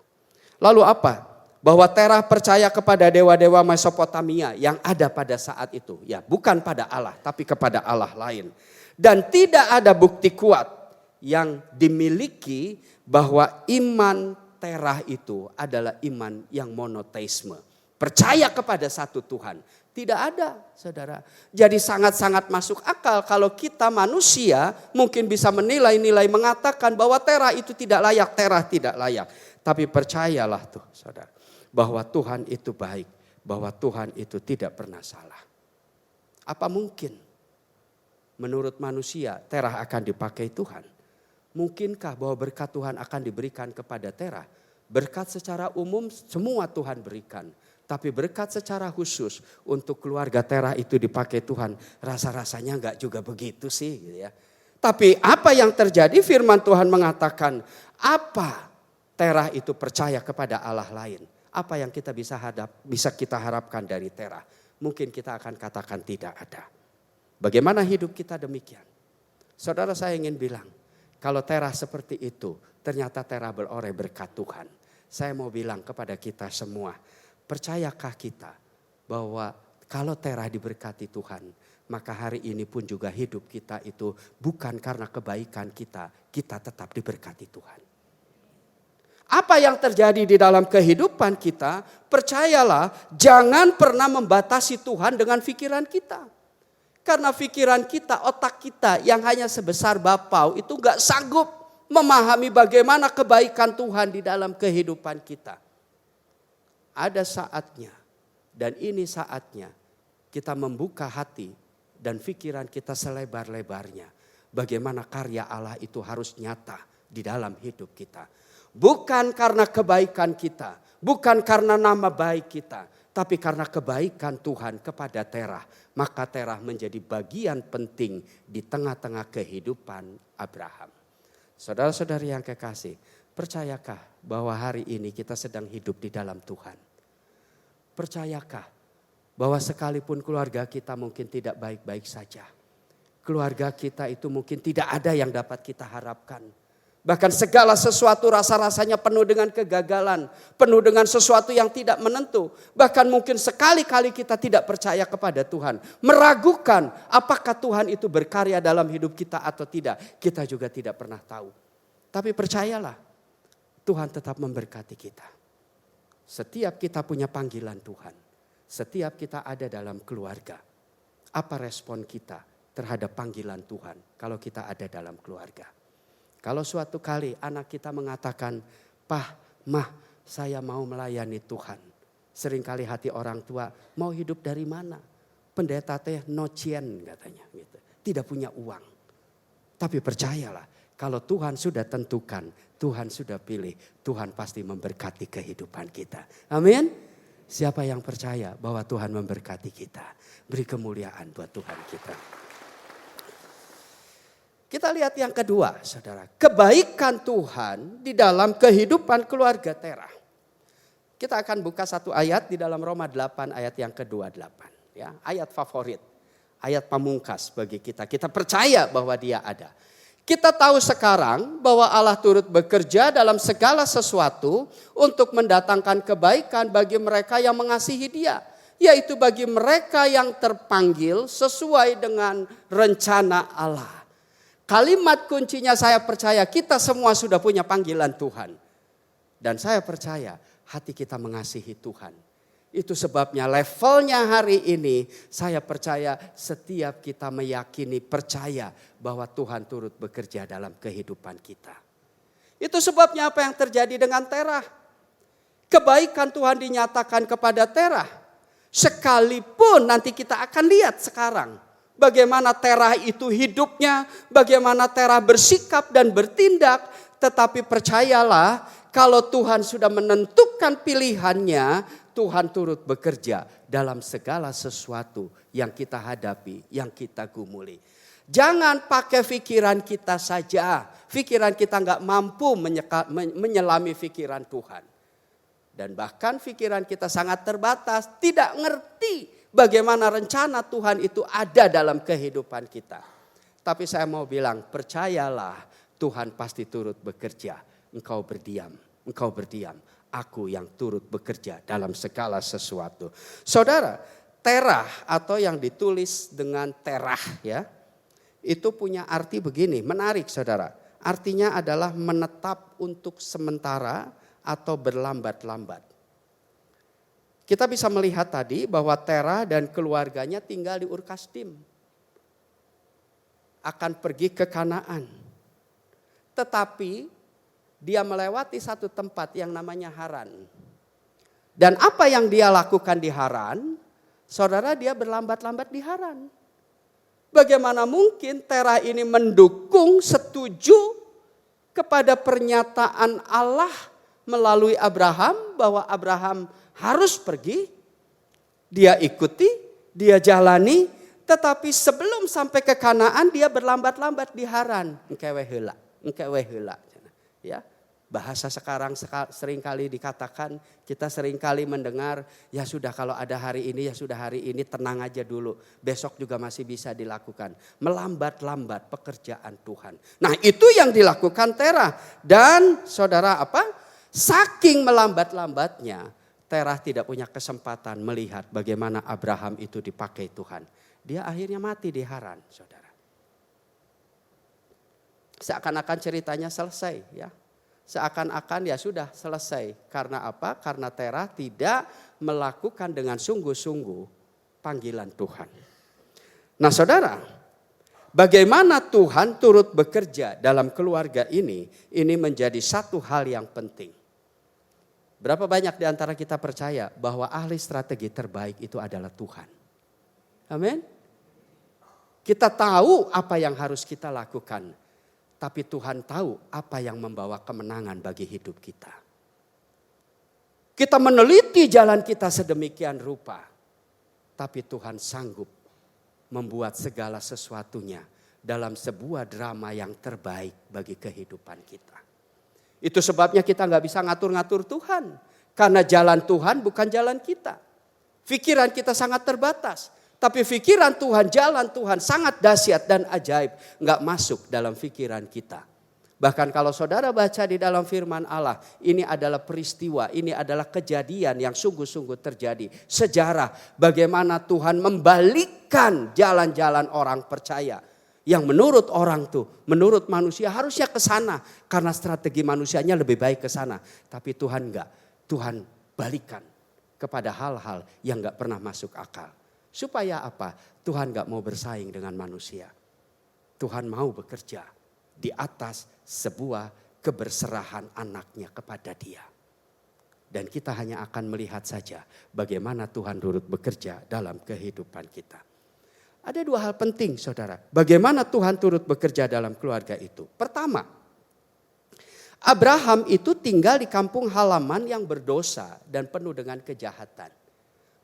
Lalu apa? Bahwa Terah percaya kepada dewa-dewa Mesopotamia yang ada pada saat itu. Ya, bukan pada Allah, tapi kepada Allah lain. Dan tidak ada bukti kuat yang dimiliki bahwa iman Terah itu adalah iman yang monoteisme. Percaya kepada satu Tuhan. Tidak ada, saudara. Jadi sangat-sangat masuk akal kalau kita manusia mungkin bisa menilai-nilai mengatakan bahwa Terah itu tidak layak, Terah tidak layak. Tapi percayalah tuh, saudara, bahwa Tuhan itu baik, bahwa Tuhan itu tidak pernah salah. Apa mungkin menurut manusia Terah akan dipakai Tuhan? Mungkinkah bahwa berkat Tuhan akan diberikan kepada Terah? Berkat secara umum semua Tuhan berikan. Tapi berkat secara khusus untuk keluarga Terah itu dipakai Tuhan. Rasa-rasanya enggak juga begitu sih. Gitu ya. Tapi apa yang terjadi, firman Tuhan mengatakan apa Terah itu percaya kepada Allah lain. Apa yang kita bisa kita harapkan dari Terah? Mungkin kita akan katakan tidak ada. Bagaimana hidup kita demikian? Saudara, saya ingin bilang, kalau Terah seperti itu, ternyata Terah beroleh berkat Tuhan. Saya mau bilang kepada kita semua, percayakah kita bahwa kalau Terah diberkati Tuhan, maka hari ini pun juga hidup kita itu bukan karena kebaikan kita, kita tetap diberkati Tuhan. Apa yang terjadi di dalam kehidupan kita, percayalah, jangan pernah membatasi Tuhan dengan pikiran kita. Karena pikiran kita, otak kita yang hanya sebesar bapau itu gak sanggup memahami bagaimana kebaikan Tuhan di dalam kehidupan kita. Ada saatnya, dan ini saatnya kita membuka hati dan pikiran kita selebar-lebarnya. Bagaimana karya Allah itu harus nyata di dalam hidup kita. Bukan karena kebaikan kita, bukan karena nama baik kita, tapi karena kebaikan Tuhan kepada Terah. Maka Terah menjadi bagian penting di tengah-tengah kehidupan Abraham. Saudara-saudari yang kekasih, percayakah bahwa hari ini kita sedang hidup di dalam Tuhan? Percayakah bahwa sekalipun keluarga kita mungkin tidak baik-baik saja, keluarga kita itu mungkin tidak ada yang dapat kita harapkan. Bahkan segala sesuatu rasa-rasanya penuh dengan kegagalan, penuh dengan sesuatu yang tidak menentu. Bahkan mungkin sekali-kali kita tidak percaya kepada Tuhan, meragukan apakah Tuhan itu berkarya dalam hidup kita atau tidak. Kita juga tidak pernah tahu. Tapi percayalah, Tuhan tetap memberkati kita. Setiap kita punya panggilan Tuhan, setiap kita ada dalam keluarga. Apa respon kita terhadap panggilan Tuhan kalau kita ada dalam keluarga? Kalau suatu kali anak kita mengatakan, "Pah, Mah, saya mau melayani Tuhan." Seringkali hati orang tua, mau hidup dari mana? Pendeta teh nocien katanya, gitu. Tidak punya uang. Tapi percayalah, kalau Tuhan sudah tentukan, Tuhan sudah pilih, Tuhan pasti memberkati kehidupan kita. Amin. Siapa yang percaya bahwa Tuhan memberkati kita? Beri kemuliaan buat Tuhan kita. Kita lihat yang kedua, saudara. Kebaikan Tuhan di dalam kehidupan keluarga Terah. Kita akan buka satu ayat di dalam Roma 8 ayat yang ke-28. Ya, ayat favorit, ayat pamungkas bagi kita. Kita percaya bahwa dia ada. Kita tahu sekarang bahwa Allah turut bekerja dalam segala sesuatu untuk mendatangkan kebaikan bagi mereka yang mengasihi Dia. Yaitu bagi mereka yang terpanggil sesuai dengan rencana Allah. Kalimat kuncinya saya percaya kita semua sudah punya panggilan Tuhan. Dan saya percaya hati kita mengasihi Tuhan. Itu sebabnya levelnya hari ini saya percaya setiap kita meyakini percaya bahwa Tuhan turut bekerja dalam kehidupan kita. Itu sebabnya apa yang terjadi dengan Terah. Kebaikan Tuhan dinyatakan kepada Terah. Sekalipun nanti kita akan lihat sekarang. Bagaimana Terah itu hidupnya, bagaimana Terah bersikap dan bertindak. Tetapi percayalah kalau Tuhan sudah menentukan pilihannya, Tuhan turut bekerja dalam segala sesuatu yang kita hadapi, yang kita gumuli. Jangan pakai pikiran kita saja. Pikiran kita nggak mampu menyelami pikiran Tuhan. Dan bahkan pikiran kita sangat terbatas, tidak ngerti bagaimana rencana Tuhan itu ada dalam kehidupan kita. Tapi saya mau bilang, percayalah Tuhan pasti turut bekerja. Engkau berdiam. Aku yang turut bekerja dalam segala sesuatu. Saudara, Terah atau yang ditulis dengan Terah ya, itu punya arti begini, menarik saudara. Artinya adalah menetap untuk sementara atau berlambat-lambat. Kita bisa melihat tadi bahwa Terah dan keluarganya tinggal di Ur-Kasdim. Akan pergi ke Kanaan. Tetapi dia melewati satu tempat yang namanya Haran. Dan apa yang dia lakukan di Haran? Saudara, dia berlambat-lambat di Haran. Bagaimana mungkin Terah ini mendukung, setuju kepada pernyataan Allah melalui Abraham bahwa Abraham harus pergi, dia ikuti, dia jalani, tetapi sebelum sampai ke Kanaan dia berlambat-lambat di Haran. Engkewe heula. Ya, bahasa sekarang seringkali dikatakan, kita seringkali mendengar, ya sudah kalau ada hari ini, ya sudah hari ini, tenang aja dulu. Besok juga masih bisa dilakukan. Melambat-lambat pekerjaan Tuhan. Nah itu yang dilakukan Terah. Dan saudara apa? Saking melambat-lambatnya, Terah tidak punya kesempatan melihat bagaimana Abraham itu dipakai Tuhan. Dia akhirnya mati di Haran, saudara. Seakan-akan ceritanya selesai ya. seakan-akan ya sudah selesai. Karena apa? Karena Terah tidak melakukan dengan sungguh-sungguh panggilan Tuhan. Nah saudara, bagaimana Tuhan turut bekerja dalam keluarga ini menjadi satu hal yang penting. Berapa banyak di antara kita percaya bahwa ahli strategi terbaik itu adalah Tuhan. Amin. Kita tahu apa yang harus kita lakukan, tapi Tuhan tahu apa yang membawa kemenangan bagi hidup kita. Kita meneliti jalan kita sedemikian rupa, tapi Tuhan sanggup membuat segala sesuatunya dalam sebuah drama yang terbaik bagi kehidupan kita. Itu sebabnya kita nggak bisa ngatur-ngatur Tuhan. Karena jalan Tuhan bukan jalan kita. Pikiran kita sangat terbatas. Tapi pikiran Tuhan, jalan Tuhan sangat dahsyat dan ajaib. Nggak masuk dalam pikiran kita. Bahkan kalau saudara baca di dalam firman Allah, ini adalah peristiwa, ini adalah kejadian yang sungguh-sungguh terjadi. Sejarah bagaimana Tuhan membalikkan jalan-jalan orang percaya. Yang menurut orang tuh, menurut manusia harusnya ke sana. Karena strategi manusianya lebih baik ke sana. Tapi Tuhan enggak, Tuhan balikan kepada hal-hal yang enggak pernah masuk akal. Supaya apa? Tuhan enggak mau bersaing dengan manusia. Tuhan mau bekerja di atas sebuah keberserahan anaknya kepada dia. Dan kita hanya akan melihat saja bagaimana Tuhan turut bekerja dalam kehidupan kita. Ada dua hal penting saudara. Bagaimana Tuhan turut bekerja dalam keluarga itu. Pertama, Abraham itu tinggal di kampung halaman yang berdosa dan penuh dengan kejahatan.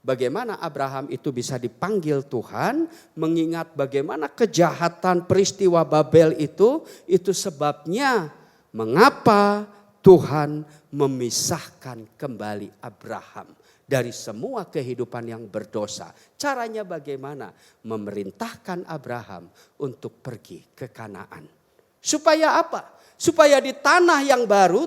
Bagaimana Abraham itu bisa dipanggil Tuhan, mengingat bagaimana kejahatan peristiwa Babel itu sebabnya mengapa Tuhan memisahkan kembali Abraham dari semua kehidupan yang berdosa. Caranya bagaimana? Memerintahkan Abraham untuk pergi ke Kanaan. Supaya apa? Supaya di tanah yang baru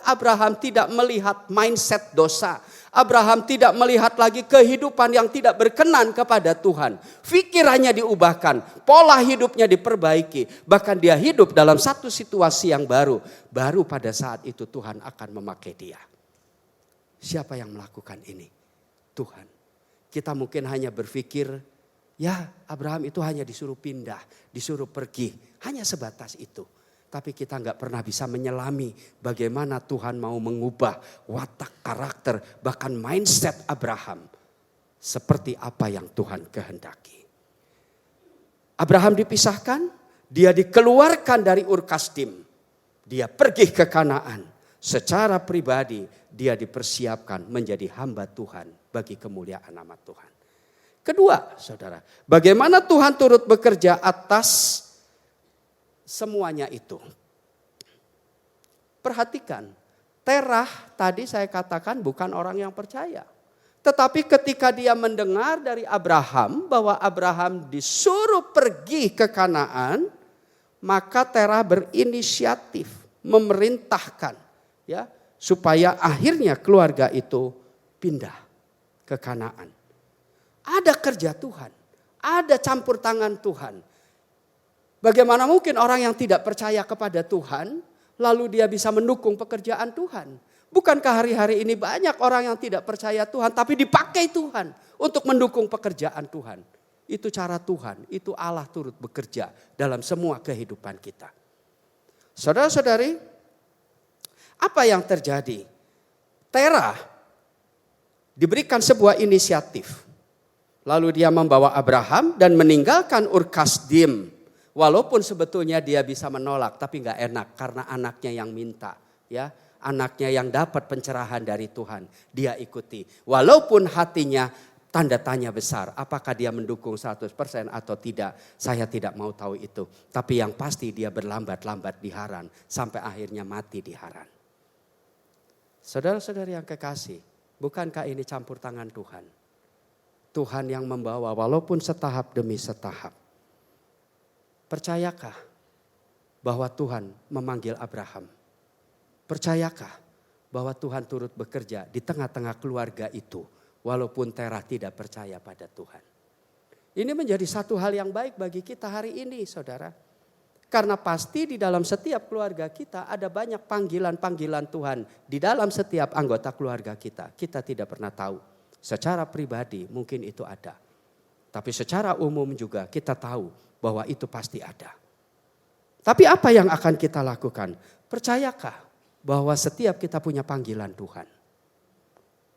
Abraham tidak melihat mindset dosa. Abraham tidak melihat lagi kehidupan yang tidak berkenan kepada Tuhan. Pikirannya diubahkan, pola hidupnya diperbaiki. Bahkan dia hidup dalam satu situasi yang baru. Baru pada saat itu Tuhan akan memakai dia. Siapa yang melakukan ini? Tuhan. Kita mungkin hanya berpikir, ya Abraham itu hanya disuruh pindah, disuruh pergi. Hanya sebatas itu. Tapi kita nggak pernah bisa menyelami bagaimana Tuhan mau mengubah watak karakter, bahkan mindset Abraham. Seperti apa yang Tuhan kehendaki. Abraham dipisahkan, dia dikeluarkan dari Ur Kasdim. Dia pergi ke Kanaan. Secara pribadi dia dipersiapkan menjadi hamba Tuhan bagi kemuliaan nama Tuhan. Kedua, saudara, bagaimana Tuhan turut bekerja atas semuanya itu. Perhatikan, Terah tadi saya katakan bukan orang yang percaya. Tetapi ketika dia mendengar dari Abraham bahwa Abraham disuruh pergi ke Kanaan, maka Terah berinisiatif memerintahkan ya supaya akhirnya keluarga itu pindah ke Kanaan. Ada kerja Tuhan, ada campur tangan Tuhan. Bagaimana mungkin orang yang tidak percaya kepada Tuhan, lalu dia bisa mendukung pekerjaan Tuhan? Bukankah hari-hari ini banyak orang yang tidak percaya Tuhan, tapi dipakai Tuhan untuk mendukung pekerjaan Tuhan? Itu cara Tuhan, itu Allah turut bekerja dalam semua kehidupan kita. Saudara-saudari, apa yang terjadi? Terah diberikan sebuah inisiatif. Lalu dia membawa Abraham dan meninggalkan Ur Kasdim. Walaupun sebetulnya dia bisa menolak, tapi gak enak karena anaknya yang minta. Ya, anaknya yang dapat pencerahan dari Tuhan, dia ikuti. Walaupun hatinya tanda tanya besar, apakah dia mendukung 100% atau tidak, saya tidak mau tahu itu. Tapi yang pasti dia berlambat-lambat di Haran, sampai akhirnya mati di Haran. Saudara-saudari yang kekasih, bukankah ini campur tangan Tuhan? Tuhan yang membawa walaupun setahap demi setahap. Percayakah bahwa Tuhan memanggil Abraham? Percayakah bahwa Tuhan turut bekerja di tengah-tengah keluarga itu walaupun Terah tidak percaya pada Tuhan? Ini menjadi satu hal yang baik bagi kita hari ini, saudara. Karena pasti di dalam setiap keluarga kita ada banyak panggilan-panggilan Tuhan. Di dalam setiap anggota keluarga kita. Kita tidak pernah tahu. Secara pribadi mungkin itu ada. Tapi secara umum juga kita tahu bahwa itu pasti ada. Tapi apa yang akan kita lakukan? Percayakah bahwa setiap kita punya panggilan Tuhan?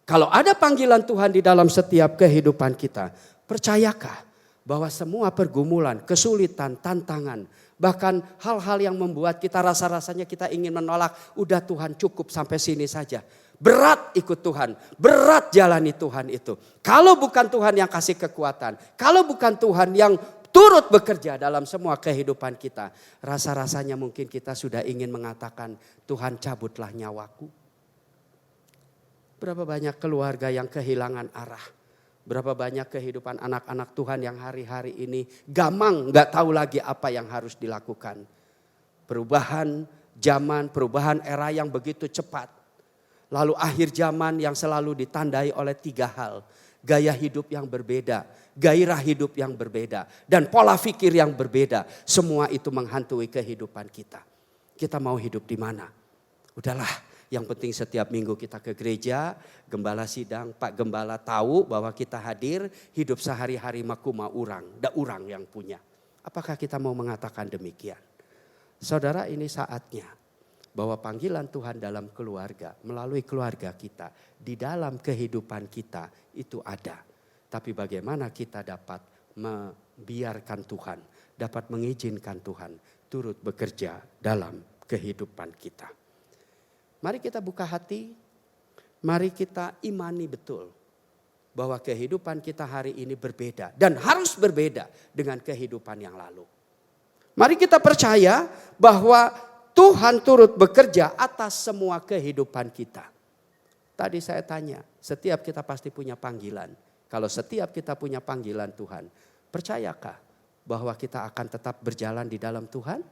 Kalau ada panggilan Tuhan di dalam setiap kehidupan kita, percayakah bahwa semua pergumulan, kesulitan, tantangan, bahkan hal-hal yang membuat kita rasa-rasanya kita ingin menolak, udah Tuhan cukup sampai sini saja. Berat ikut Tuhan, berat jalani Tuhan itu. Kalau bukan Tuhan yang kasih kekuatan, kalau bukan Tuhan yang turut bekerja dalam semua kehidupan kita, rasa-rasanya mungkin kita sudah ingin mengatakan, Tuhan cabutlah nyawaku. Berapa banyak keluarga yang kehilangan arah. Berapa banyak kehidupan anak-anak Tuhan yang hari-hari ini gamang, gak tahu lagi apa yang harus dilakukan. Perubahan zaman, perubahan era yang begitu cepat. Lalu akhir zaman yang selalu ditandai oleh 3 hal. Gaya hidup yang berbeda, gairah hidup yang berbeda, dan pola pikir yang berbeda. Semua itu menghantui kehidupan kita. Kita mau hidup di mana? Udahlah, yang penting setiap minggu kita ke gereja, gembala sidang, Pak Gembala tahu bahwa kita hadir, hidup sehari-hari makuma urang, da urang yang punya. Apakah kita mau mengatakan demikian? Saudara, ini saatnya bahwa panggilan Tuhan dalam keluarga, melalui keluarga kita, di dalam kehidupan kita itu ada. Tapi bagaimana kita dapat membiarkan Tuhan, dapat mengizinkan Tuhan turut bekerja dalam kehidupan kita. Mari kita buka hati, mari kita imani betul bahwa kehidupan kita hari ini berbeda dan harus berbeda dengan kehidupan yang lalu. Mari kita percaya bahwa Tuhan turut bekerja atas semua kehidupan kita. Tadi saya tanya, setiap kita pasti punya panggilan. Kalau setiap kita punya panggilan Tuhan, percayakah bahwa kita akan tetap berjalan di dalam Tuhan?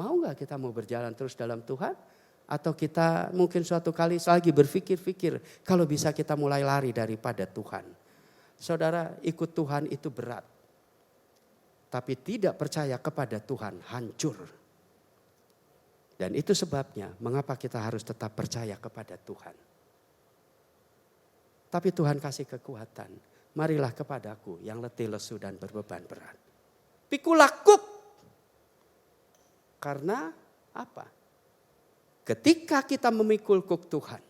Mau gak kita mau berjalan terus dalam Tuhan? Atau kita mungkin suatu kali lagi berpikir-pikir kalau bisa kita mulai lari daripada Tuhan. Saudara, ikut Tuhan itu berat. Tapi tidak percaya kepada Tuhan hancur. Dan itu sebabnya mengapa kita harus tetap percaya kepada Tuhan. Tapi Tuhan kasih kekuatan. Marilah kepadaku yang letih lesu dan berbeban berat. Pikul lakup. Karena apa? Ketika kita memikul kuk Tuhan,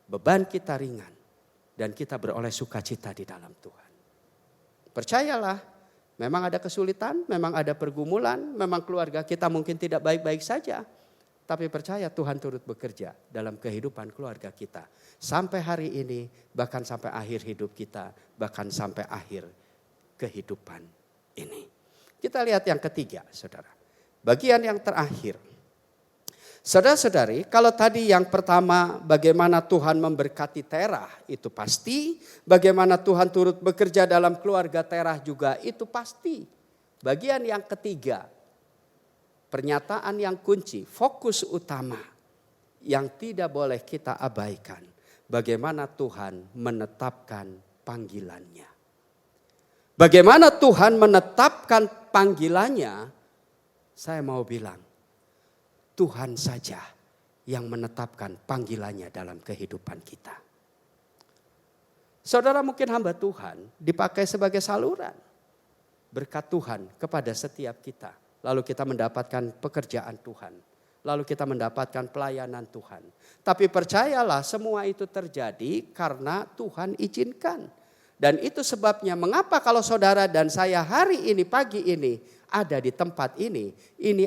beban kita ringan dan kita beroleh sukacita di dalam Tuhan. Percayalah, memang ada kesulitan, memang ada pergumulan, memang keluarga kita mungkin tidak baik-baik saja. Tapi percaya Tuhan turut bekerja dalam kehidupan keluarga kita. Sampai hari ini, bahkan sampai akhir hidup kita, bahkan sampai akhir kehidupan ini. Kita lihat yang ketiga, saudara. Bagian yang terakhir. Saudara-saudari, kalau tadi yang pertama bagaimana Tuhan memberkati Terah itu pasti. Bagaimana Tuhan turut bekerja dalam keluarga Terah juga itu pasti. Bagian yang ketiga, pernyataan yang kunci, fokus utama yang tidak boleh kita abaikan. Bagaimana Tuhan menetapkan panggilannya. Bagaimana Tuhan menetapkan panggilannya, saya mau bilang, Tuhan saja yang menetapkan panggilannya dalam kehidupan kita. Saudara, mungkin hamba Tuhan dipakai sebagai saluran berkat Tuhan kepada setiap kita. Lalu kita mendapatkan pekerjaan Tuhan. Lalu kita mendapatkan pelayanan Tuhan. Tapi percayalah semua itu terjadi karena Tuhan izinkan. Dan itu sebabnya mengapa kalau saudara dan saya hari ini, pagi ini ada di tempat ini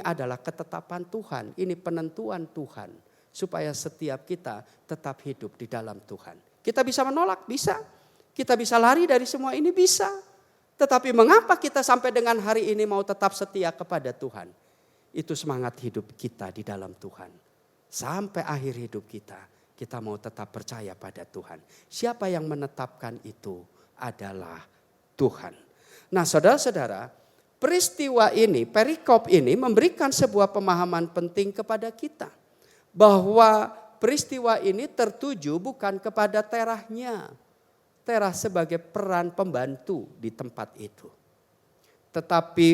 adalah ketetapan Tuhan, ini penentuan Tuhan. Supaya setiap kita tetap hidup di dalam Tuhan. Kita bisa menolak, bisa. Kita bisa lari dari semua ini, bisa. Tetapi mengapa kita sampai dengan hari ini mau tetap setia kepada Tuhan? Itu semangat hidup kita di dalam Tuhan. Sampai akhir hidup kita mau tetap percaya pada Tuhan. Siapa yang menetapkan itu adalah Tuhan. Nah, saudara-saudara, peristiwa ini, perikop ini memberikan sebuah pemahaman penting kepada kita. Bahwa peristiwa ini tertuju bukan kepada Terahnya. Terah sebagai peran pembantu di tempat itu. Tetapi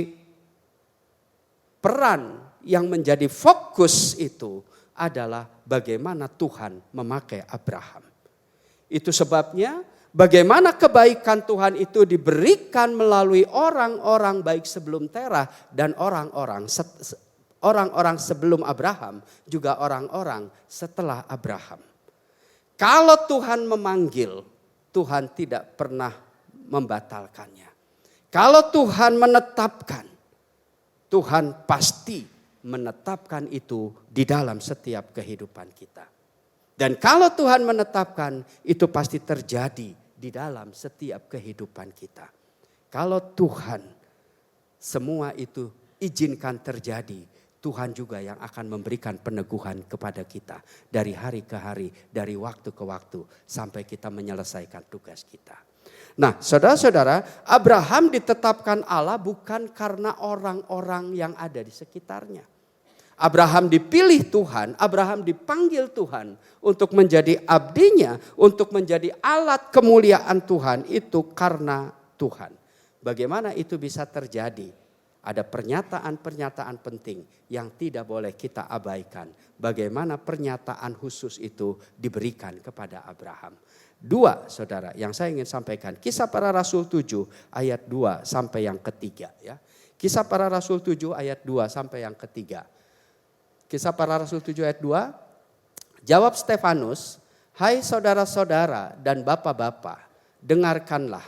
peran yang menjadi fokus itu adalah bagaimana Tuhan memakai Abraham. Itu sebabnya bagaimana kebaikan Tuhan itu diberikan melalui orang-orang baik sebelum Terah dan orang-orang sebelum Abraham, juga orang-orang setelah Abraham. Kalau Tuhan memanggil, Tuhan tidak pernah membatalkannya. Kalau Tuhan menetapkan, Tuhan pasti menetapkan itu di dalam setiap kehidupan kita. Dan kalau Tuhan menetapkan, itu pasti terjadi di dalam setiap kehidupan kita. Kalau Tuhan semua itu izinkan terjadi, Tuhan juga yang akan memberikan peneguhan kepada kita dari hari ke hari, dari waktu ke waktu, sampai kita menyelesaikan tugas kita. Nah, saudara-saudara, Abraham ditetapkan Allah bukan karena orang-orang yang ada di sekitarnya. Abraham dipilih Tuhan, Abraham dipanggil Tuhan untuk menjadi abdinya, untuk menjadi alat kemuliaan Tuhan itu karena Tuhan. Bagaimana itu bisa terjadi? Ada pernyataan-pernyataan penting yang tidak boleh kita abaikan. Bagaimana pernyataan khusus itu diberikan kepada Abraham. 2 saudara yang saya ingin sampaikan. Kisah Para Rasul 7 ayat 2 sampai yang ketiga. Ya. Kisah Para Rasul 7 ayat 2 sampai yang ketiga. Kisah Para Rasul 7 ayat 2. Jawab Stefanus, hai saudara-saudara dan bapak-bapak, dengarkanlah.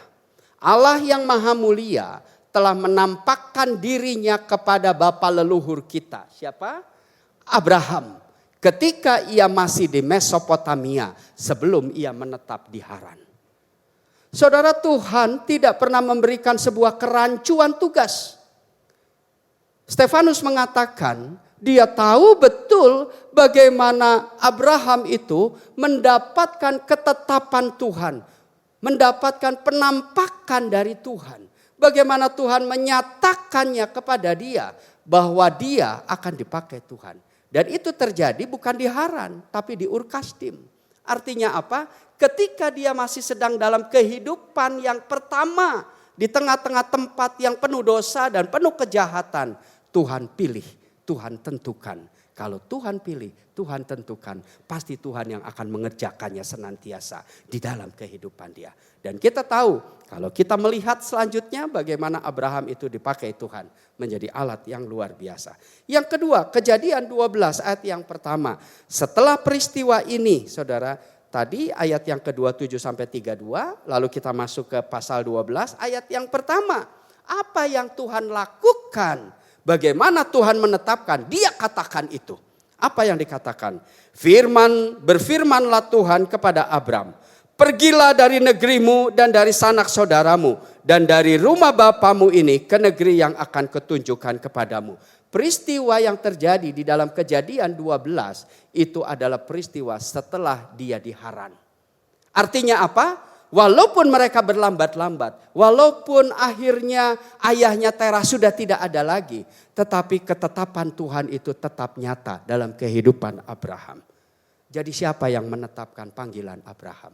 Allah yang maha mulia telah menampakkan dirinya kepada bapa leluhur kita. Siapa? Abraham. Ketika ia masih di Mesopotamia sebelum ia menetap di Haran. Saudara, Tuhan tidak pernah memberikan sebuah kerancuan tugas. Stefanus mengatakan dia tahu betul bagaimana Abraham itu mendapatkan ketetapan Tuhan. Mendapatkan penampakan dari Tuhan. Bagaimana Tuhan menyatakannya kepada dia bahwa dia akan dipakai Tuhan. Dan itu terjadi bukan di Haran tapi di Ur Kasdim. Artinya apa? Ketika dia masih sedang dalam kehidupan yang pertama di tengah-tengah tempat yang penuh dosa dan penuh kejahatan, Tuhan pilih, Tuhan tentukan. Kalau Tuhan pilih, Tuhan tentukan, pasti Tuhan yang akan mengerjakannya senantiasa di dalam kehidupan dia. Dan kita tahu kalau kita melihat selanjutnya bagaimana Abraham itu dipakai Tuhan menjadi alat yang luar biasa. Yang kedua, Kejadian 12 ayat yang pertama. Setelah peristiwa ini, saudara, tadi ayat yang ke-27 sampai 32, lalu kita masuk ke pasal 12 ayat yang pertama. Apa yang Tuhan lakukan? Bagaimana Tuhan menetapkan? Dia katakan itu. Apa yang dikatakan? Berfirmanlah Tuhan kepada Abram. Pergilah dari negerimu dan dari sanak saudaramu. Dan dari rumah bapamu ini ke negeri yang akan kutunjukkan kepadamu. Peristiwa yang terjadi di dalam Kejadian 12 itu adalah peristiwa setelah dia di Haran. Artinya apa? Walaupun mereka berlambat-lambat, walaupun akhirnya ayahnya Terah sudah tidak ada lagi, tetapi ketetapan Tuhan itu tetap nyata dalam kehidupan Abraham. Jadi siapa yang menetapkan panggilan Abraham?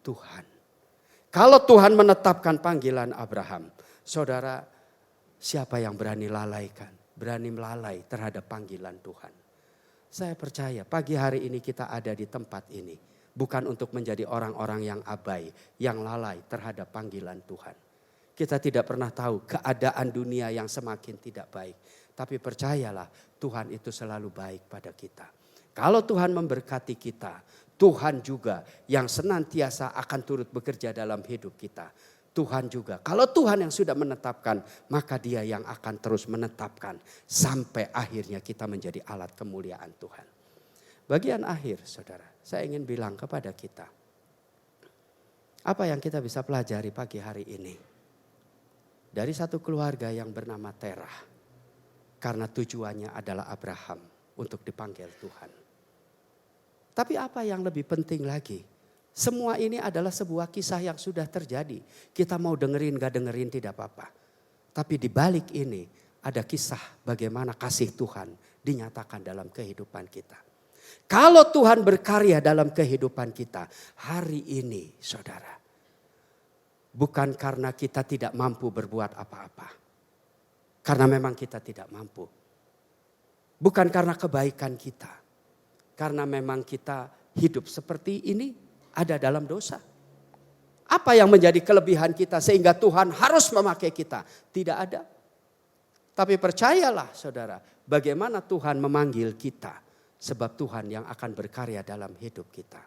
Tuhan. Kalau Tuhan menetapkan panggilan Abraham, saudara, siapa yang berani lalaikan, berani melalai terhadap panggilan Tuhan? Saya percaya pagi hari ini kita ada di tempat ini. Bukan untuk menjadi orang-orang yang abai, yang lalai terhadap panggilan Tuhan. Kita tidak pernah tahu keadaan dunia yang semakin tidak baik. Tapi percayalah Tuhan itu selalu baik pada kita. Kalau Tuhan memberkati kita, Tuhan juga yang senantiasa akan turut bekerja dalam hidup kita. Tuhan juga, kalau Tuhan yang sudah menetapkan, maka Dia yang akan terus menetapkan. Sampai akhirnya kita menjadi alat kemuliaan Tuhan. Bagian akhir, saudara, saya ingin bilang kepada kita. Apa yang kita bisa pelajari pagi hari ini? Dari satu keluarga yang bernama Terah. Karena tujuannya adalah Abraham untuk dipanggil Tuhan. Tapi apa yang lebih penting lagi? Semua ini adalah sebuah kisah yang sudah terjadi. Kita mau dengerin gak dengerin tidak apa-apa. Tapi di balik ini ada kisah bagaimana kasih Tuhan dinyatakan dalam kehidupan kita. Kalau Tuhan berkarya dalam kehidupan kita hari ini, saudara. Bukan karena kita tidak mampu berbuat apa-apa. Karena memang kita tidak mampu. Bukan karena kebaikan kita. Karena memang kita hidup seperti ini ada dalam dosa. Apa yang menjadi kelebihan kita sehingga Tuhan harus memakai kita? Tidak ada. Tapi percayalah saudara, bagaimana Tuhan memanggil kita. Sebab Tuhan yang akan berkarya dalam hidup kita.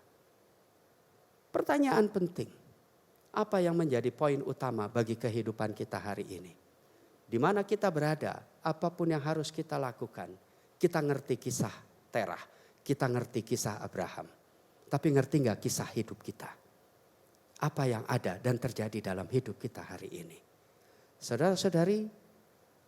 Pertanyaan penting. Apa yang menjadi poin utama bagi kehidupan kita hari ini? Di mana kita berada, apapun yang harus kita lakukan. Kita ngerti kisah Terah. Kita ngerti kisah Abraham. Tapi ngerti gak kisah hidup kita? Apa yang ada dan terjadi dalam hidup kita hari ini? Saudara-saudari,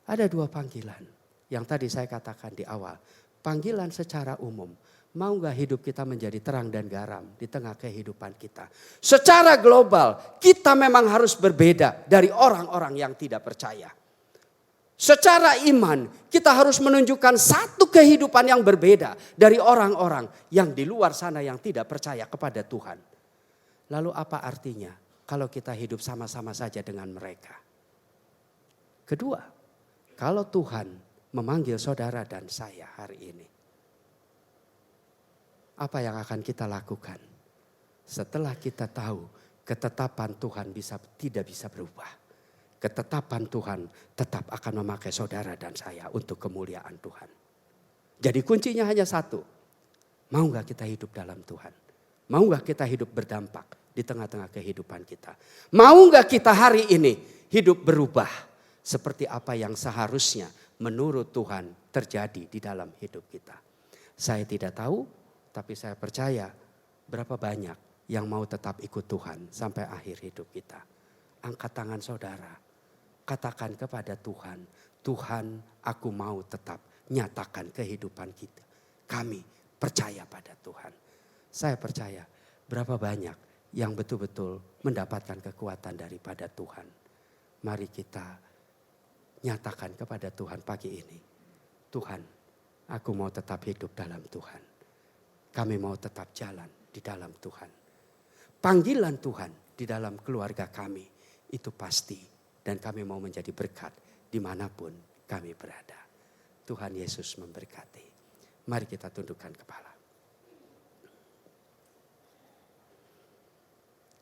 ada dua panggilan. Yang tadi saya katakan di awal. Panggilan secara umum. Mau gak hidup kita menjadi terang dan garam di tengah kehidupan kita? Secara global, kita memang harus berbeda dari orang-orang yang tidak percaya. Secara iman, kita harus menunjukkan satu kehidupan yang berbeda dari orang-orang yang di luar sana yang tidak percaya kepada Tuhan. Lalu apa artinya kalau kita hidup sama-sama saja dengan mereka? Kedua, kalau Tuhan memanggil saudara dan saya hari ini. Apa yang akan kita lakukan? Setelah kita tahu ketetapan Tuhan tidak bisa berubah. Ketetapan Tuhan tetap akan memakai saudara dan saya untuk kemuliaan Tuhan. Jadi kuncinya hanya satu. Mau gak kita hidup dalam Tuhan? Mau gak kita hidup berdampak di tengah-tengah kehidupan kita? Mau gak kita hari ini hidup berubah seperti apa yang seharusnya menurut Tuhan terjadi di dalam hidup kita? Saya tidak tahu, tapi saya percaya berapa banyak yang mau tetap ikut Tuhan sampai akhir hidup kita. Angkat tangan saudara. Katakan kepada Tuhan, Tuhan aku mau tetap nyatakan kehidupan kita. Kami percaya pada Tuhan. Saya percaya berapa banyak yang betul-betul mendapatkan kekuatan daripada Tuhan. Mari kita nyatakan kepada Tuhan pagi ini. Tuhan, aku mau tetap hidup dalam Tuhan. Kami mau tetap jalan di dalam Tuhan. Panggilan Tuhan di dalam keluarga kami itu pasti. Dan kami mau menjadi berkat dimanapun kami berada. Tuhan Yesus memberkati. Mari kita tundukkan kepala.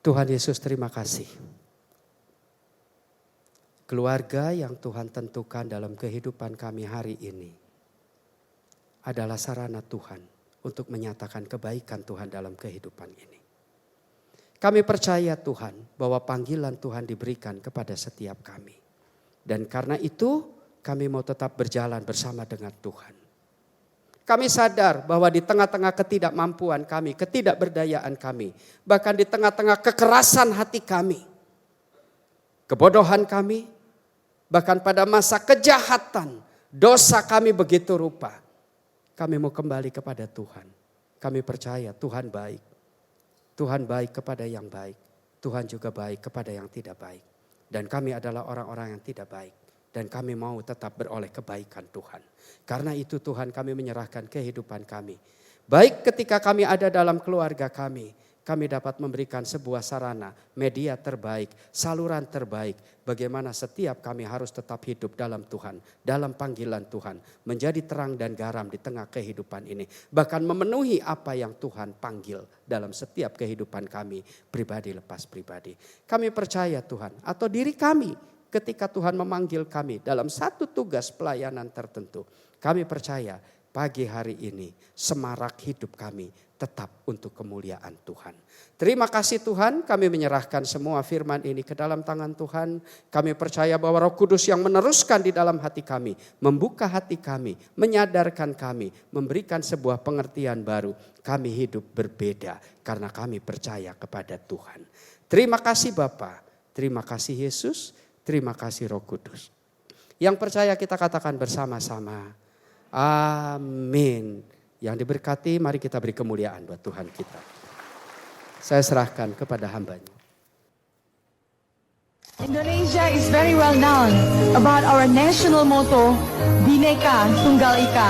Tuhan Yesus terima kasih. Keluarga yang Tuhan tentukan dalam kehidupan kami hari ini adalah sarana Tuhan untuk menyatakan kebaikan Tuhan dalam kehidupan ini. Kami percaya Tuhan bahwa panggilan Tuhan diberikan kepada setiap kami. Dan karena itu kami mau tetap berjalan bersama dengan Tuhan. Kami sadar bahwa di tengah-tengah ketidakmampuan kami, ketidakberdayaan kami. Bahkan di tengah-tengah kekerasan hati kami. Kebodohan kami. Bahkan pada masa kejahatan, dosa kami begitu rupa. Kami mau kembali kepada Tuhan. Kami percaya Tuhan baik. Tuhan baik kepada yang baik. Tuhan juga baik kepada yang tidak baik. Dan kami adalah orang-orang yang tidak baik. Dan kami mau tetap beroleh kebaikan Tuhan. Karena itu Tuhan kami menyerahkan kehidupan kami. Baik ketika kami ada dalam keluarga kami. Kami dapat memberikan sebuah sarana, media terbaik, saluran terbaik. Bagaimana setiap kami harus tetap hidup dalam Tuhan. Dalam panggilan Tuhan. Menjadi terang dan garam di tengah kehidupan ini. Bahkan memenuhi apa yang Tuhan panggil dalam setiap kehidupan kami. Pribadi lepas pribadi. Kami percaya Tuhan atau diri kami ketika Tuhan memanggil kami dalam satu tugas pelayanan tertentu. Kami percaya pagi hari ini semarak hidup kami tetap untuk kemuliaan Tuhan. Terima kasih Tuhan, kami menyerahkan semua firman ini ke dalam tangan Tuhan. Kami percaya bahwa Roh Kudus yang meneruskan di dalam hati kami, membuka hati kami, menyadarkan kami, memberikan sebuah pengertian baru. Kami hidup berbeda karena kami percaya kepada Tuhan. Terima kasih Bapa, terima kasih Yesus, terima kasih Roh Kudus. Yang percaya kita katakan bersama-sama, amin. Yang diberkati, mari kita beri kemuliaan buat Tuhan kita. Saya serahkan kepada hamba-Nya. Indonesia is very well known about our national motto, Bhinneka Tunggal Ika.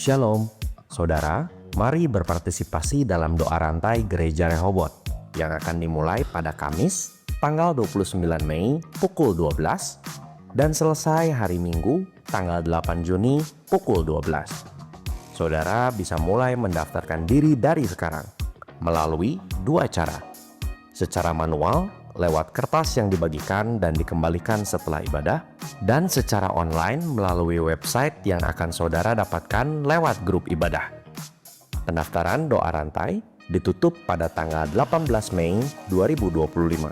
Shalom, saudara, mari berpartisipasi dalam doa rantai Gereja Rehoboth yang akan dimulai pada Kamis, tanggal 29 Mei pukul 12 dan selesai hari Minggu, tanggal 8 Juni pukul 12. Saudara bisa mulai mendaftarkan diri dari sekarang melalui dua cara. Secara manual, lewat kertas yang dibagikan dan dikembalikan setelah ibadah, dan secara online melalui website yang akan saudara dapatkan lewat grup ibadah. Pendaftaran doa rantai ditutup pada tanggal 18 Mei 2025.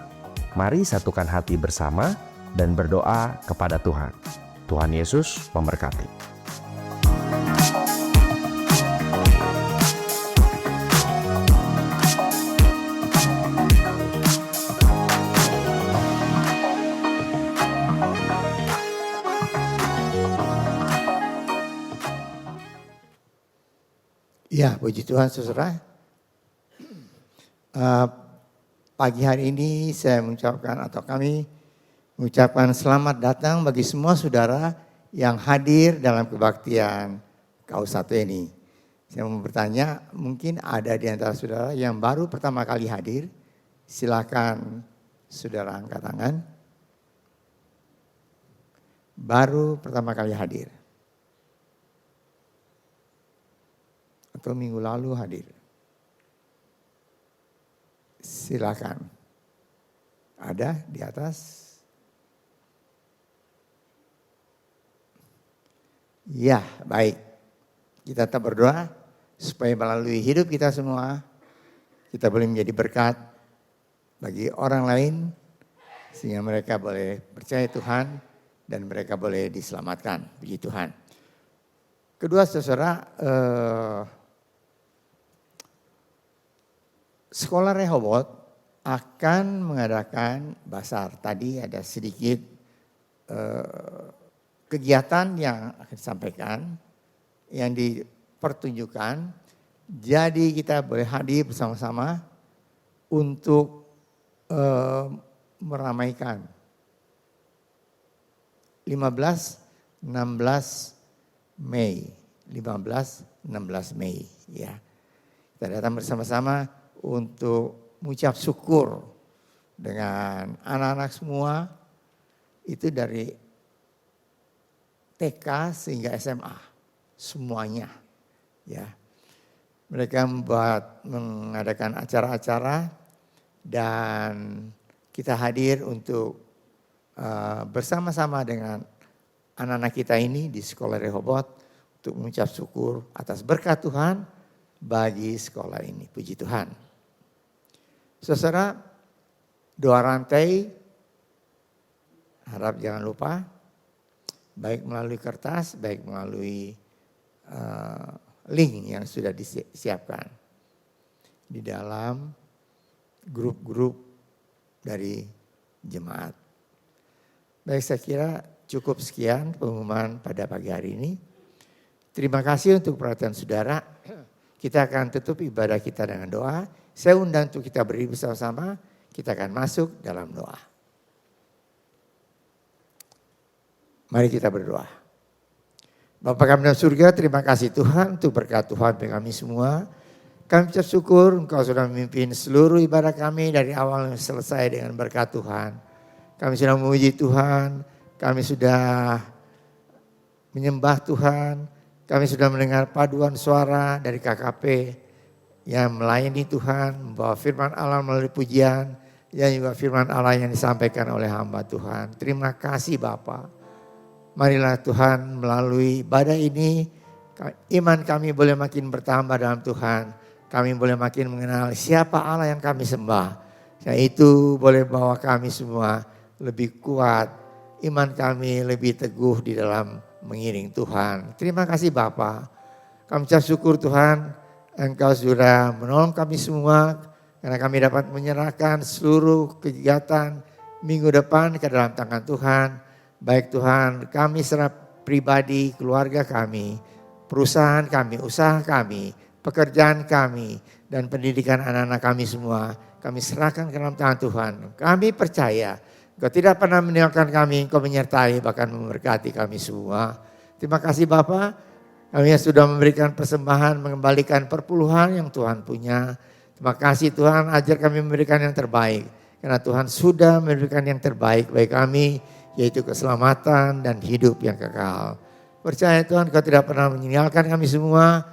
Mari satukan hati bersama dan berdoa kepada Tuhan. Tuhan Yesus memberkati. Ya, puji Tuhan saudara. Pagi hari ini saya mengucapkan atau kami mengucapkan selamat datang bagi semua saudara yang hadir dalam kebaktian KU1 ini. Saya mau bertanya, mungkin ada di antara saudara yang baru pertama kali hadir. Silakan saudara angkat tangan. Baru pertama kali hadir. Atau minggu lalu hadir. Silakan. Ada di atas? Ya, baik. Kita tetap berdoa supaya melalui hidup kita semua, kita boleh menjadi berkat bagi orang lain, sehingga mereka boleh percaya Tuhan dan mereka boleh diselamatkan. Puji Tuhan. Kedua saudara, Sekolah Rehoboth akan mengadakan basar. Tadi ada sedikit kegiatan yang akan disampaikan, yang dipertunjukkan. Jadi kita boleh hadir bersama-sama untuk meramaikan 15-16 Mei. 15-16 Mei ya. Kita datang bersama-sama untuk mengucap syukur dengan anak-anak semua itu dari TK sehingga SMA semuanya ya. Mereka mengadakan acara-acara dan kita hadir untuk bersama-sama dengan anak-anak kita ini di Sekolah Rehoboth untuk mengucap syukur atas berkat Tuhan bagi sekolah ini. Puji Tuhan. Saudara, doa rantai harap jangan lupa, baik melalui kertas, baik melalui link yang sudah disiapkan di dalam grup-grup dari jemaat. Baik, saya kira cukup sekian pengumuman pada pagi hari ini. Terima kasih untuk perhatian saudara. Kita akan tutup ibadah kita dengan doa. Saya undang untuk kita berdiri bersama-sama, kita akan masuk dalam doa. Mari kita berdoa. Bapa kami dalam surga, terima kasih Tuhan untuk berkat Tuhan bagi kami semua. Kami ucap syukur Engkau sudah memimpin seluruh ibadah kami dari awal selesai dengan berkat Tuhan. Kami sudah memuji Tuhan, kami sudah menyembah Tuhan, kami sudah mendengar paduan suara dari KKP yang melayani Tuhan, membawa firman Allah melalui pujian, dan juga firman Allah yang disampaikan oleh hamba Tuhan. Terima kasih Bapa. Marilah Tuhan melalui ibadah ini, iman kami boleh makin bertambah dalam Tuhan. Kami boleh makin mengenal siapa Allah yang kami sembah. Yaitu boleh bawa kami semua lebih kuat, iman kami lebih teguh di dalam mengiring Tuhan. Terima kasih Bapa. Kami ucap syukur Tuhan, Engkau sudah menolong kami semua karena kami dapat menyerahkan seluruh kegiatan minggu depan ke dalam tangan Tuhan. Baik Tuhan, kami secara pribadi, keluarga kami, perusahaan kami, usaha kami, pekerjaan kami, dan pendidikan anak-anak kami semua, kami serahkan ke dalam tangan Tuhan. Kami percaya Engkau tidak pernah meninggalkan kami, Engkau menyertai bahkan memberkati kami semua. Terima kasih Bapa. Kami yang sudah memberikan persembahan, mengembalikan perpuluhan yang Tuhan punya. Terima kasih Tuhan, ajar kami memberikan yang terbaik. Karena Tuhan sudah memberikan yang terbaik bagi kami, yaitu keselamatan dan hidup yang kekal. Percaya Tuhan, Kau tidak pernah meninggalkan kami semua.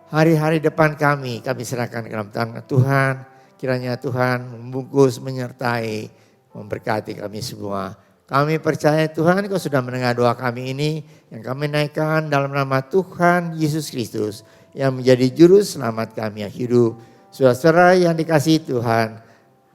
Hari-hari depan kami serahkan ke dalam tangan Tuhan. Kiranya Tuhan membungkus, menyertai, memberkati kami semua. Kami percaya Tuhan, Kau sudah mendengar doa kami ini yang kami naikkan dalam nama Tuhan Yesus Kristus yang menjadi juru selamat kami yang hidup. Saudara-saudara yang dikasihi Tuhan,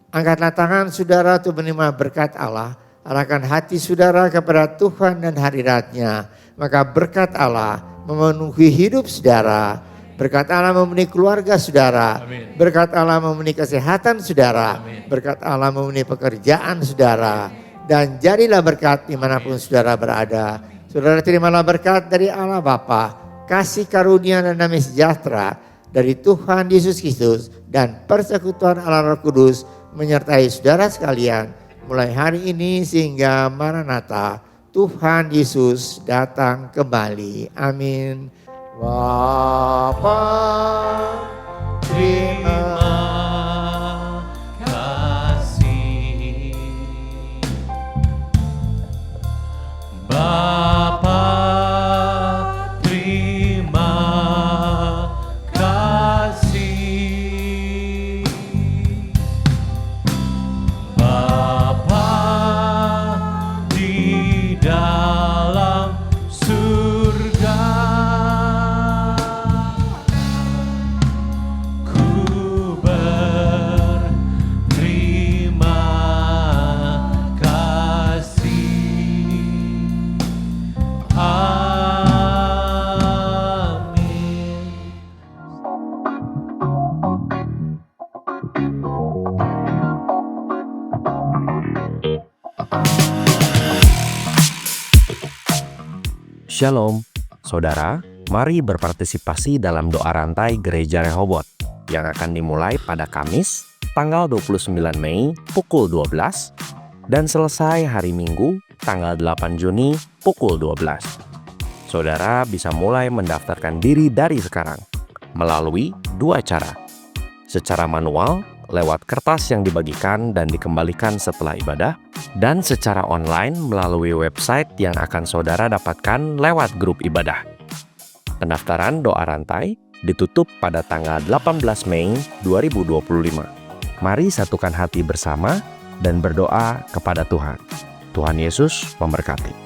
angkatlah tangan saudara untuk menerima berkat Allah. Arahkan hati saudara kepada Tuhan dan hadirat-Nya. Maka berkat Allah memenuhi hidup saudara. Berkat Allah memenuhi keluarga saudara. Amin. Berkat Allah memenuhi kesehatan saudara. Amin. Berkat Allah memenuhi pekerjaan saudara. Dan jadilah berkat dimanapun saudara berada. Saudara terimalah berkat dari Allah Bapa, kasih karunia dan damai sejahtera dari Tuhan Yesus Kristus dan persekutuan Allah Roh Kudus menyertai saudara sekalian mulai hari ini sehingga Maranatha, Tuhan Yesus datang kembali. Amin. Bapa, terima kasih. Bapa, terima kasih. Bapa di dalam surga, ku berterima kasih. Amin. Shalom, saudara. Mari berpartisipasi dalam doa rantai Gereja Rehoboth yang akan dimulai pada Kamis, tanggal 29 Mei pukul 12 dan selesai hari Minggu, tanggal 8 Juni pukul 12. Saudara bisa mulai mendaftarkan diri dari sekarang melalui dua cara. Secara manual, lewat kertas yang dibagikan dan dikembalikan setelah ibadah, dan secara online melalui website yang akan saudara dapatkan lewat grup ibadah. Pendaftaran doa rantai ditutup pada tanggal 18 Mei 2025. Mari satukan hati bersama dan berdoa kepada Tuhan. Tuhan Yesus memberkati.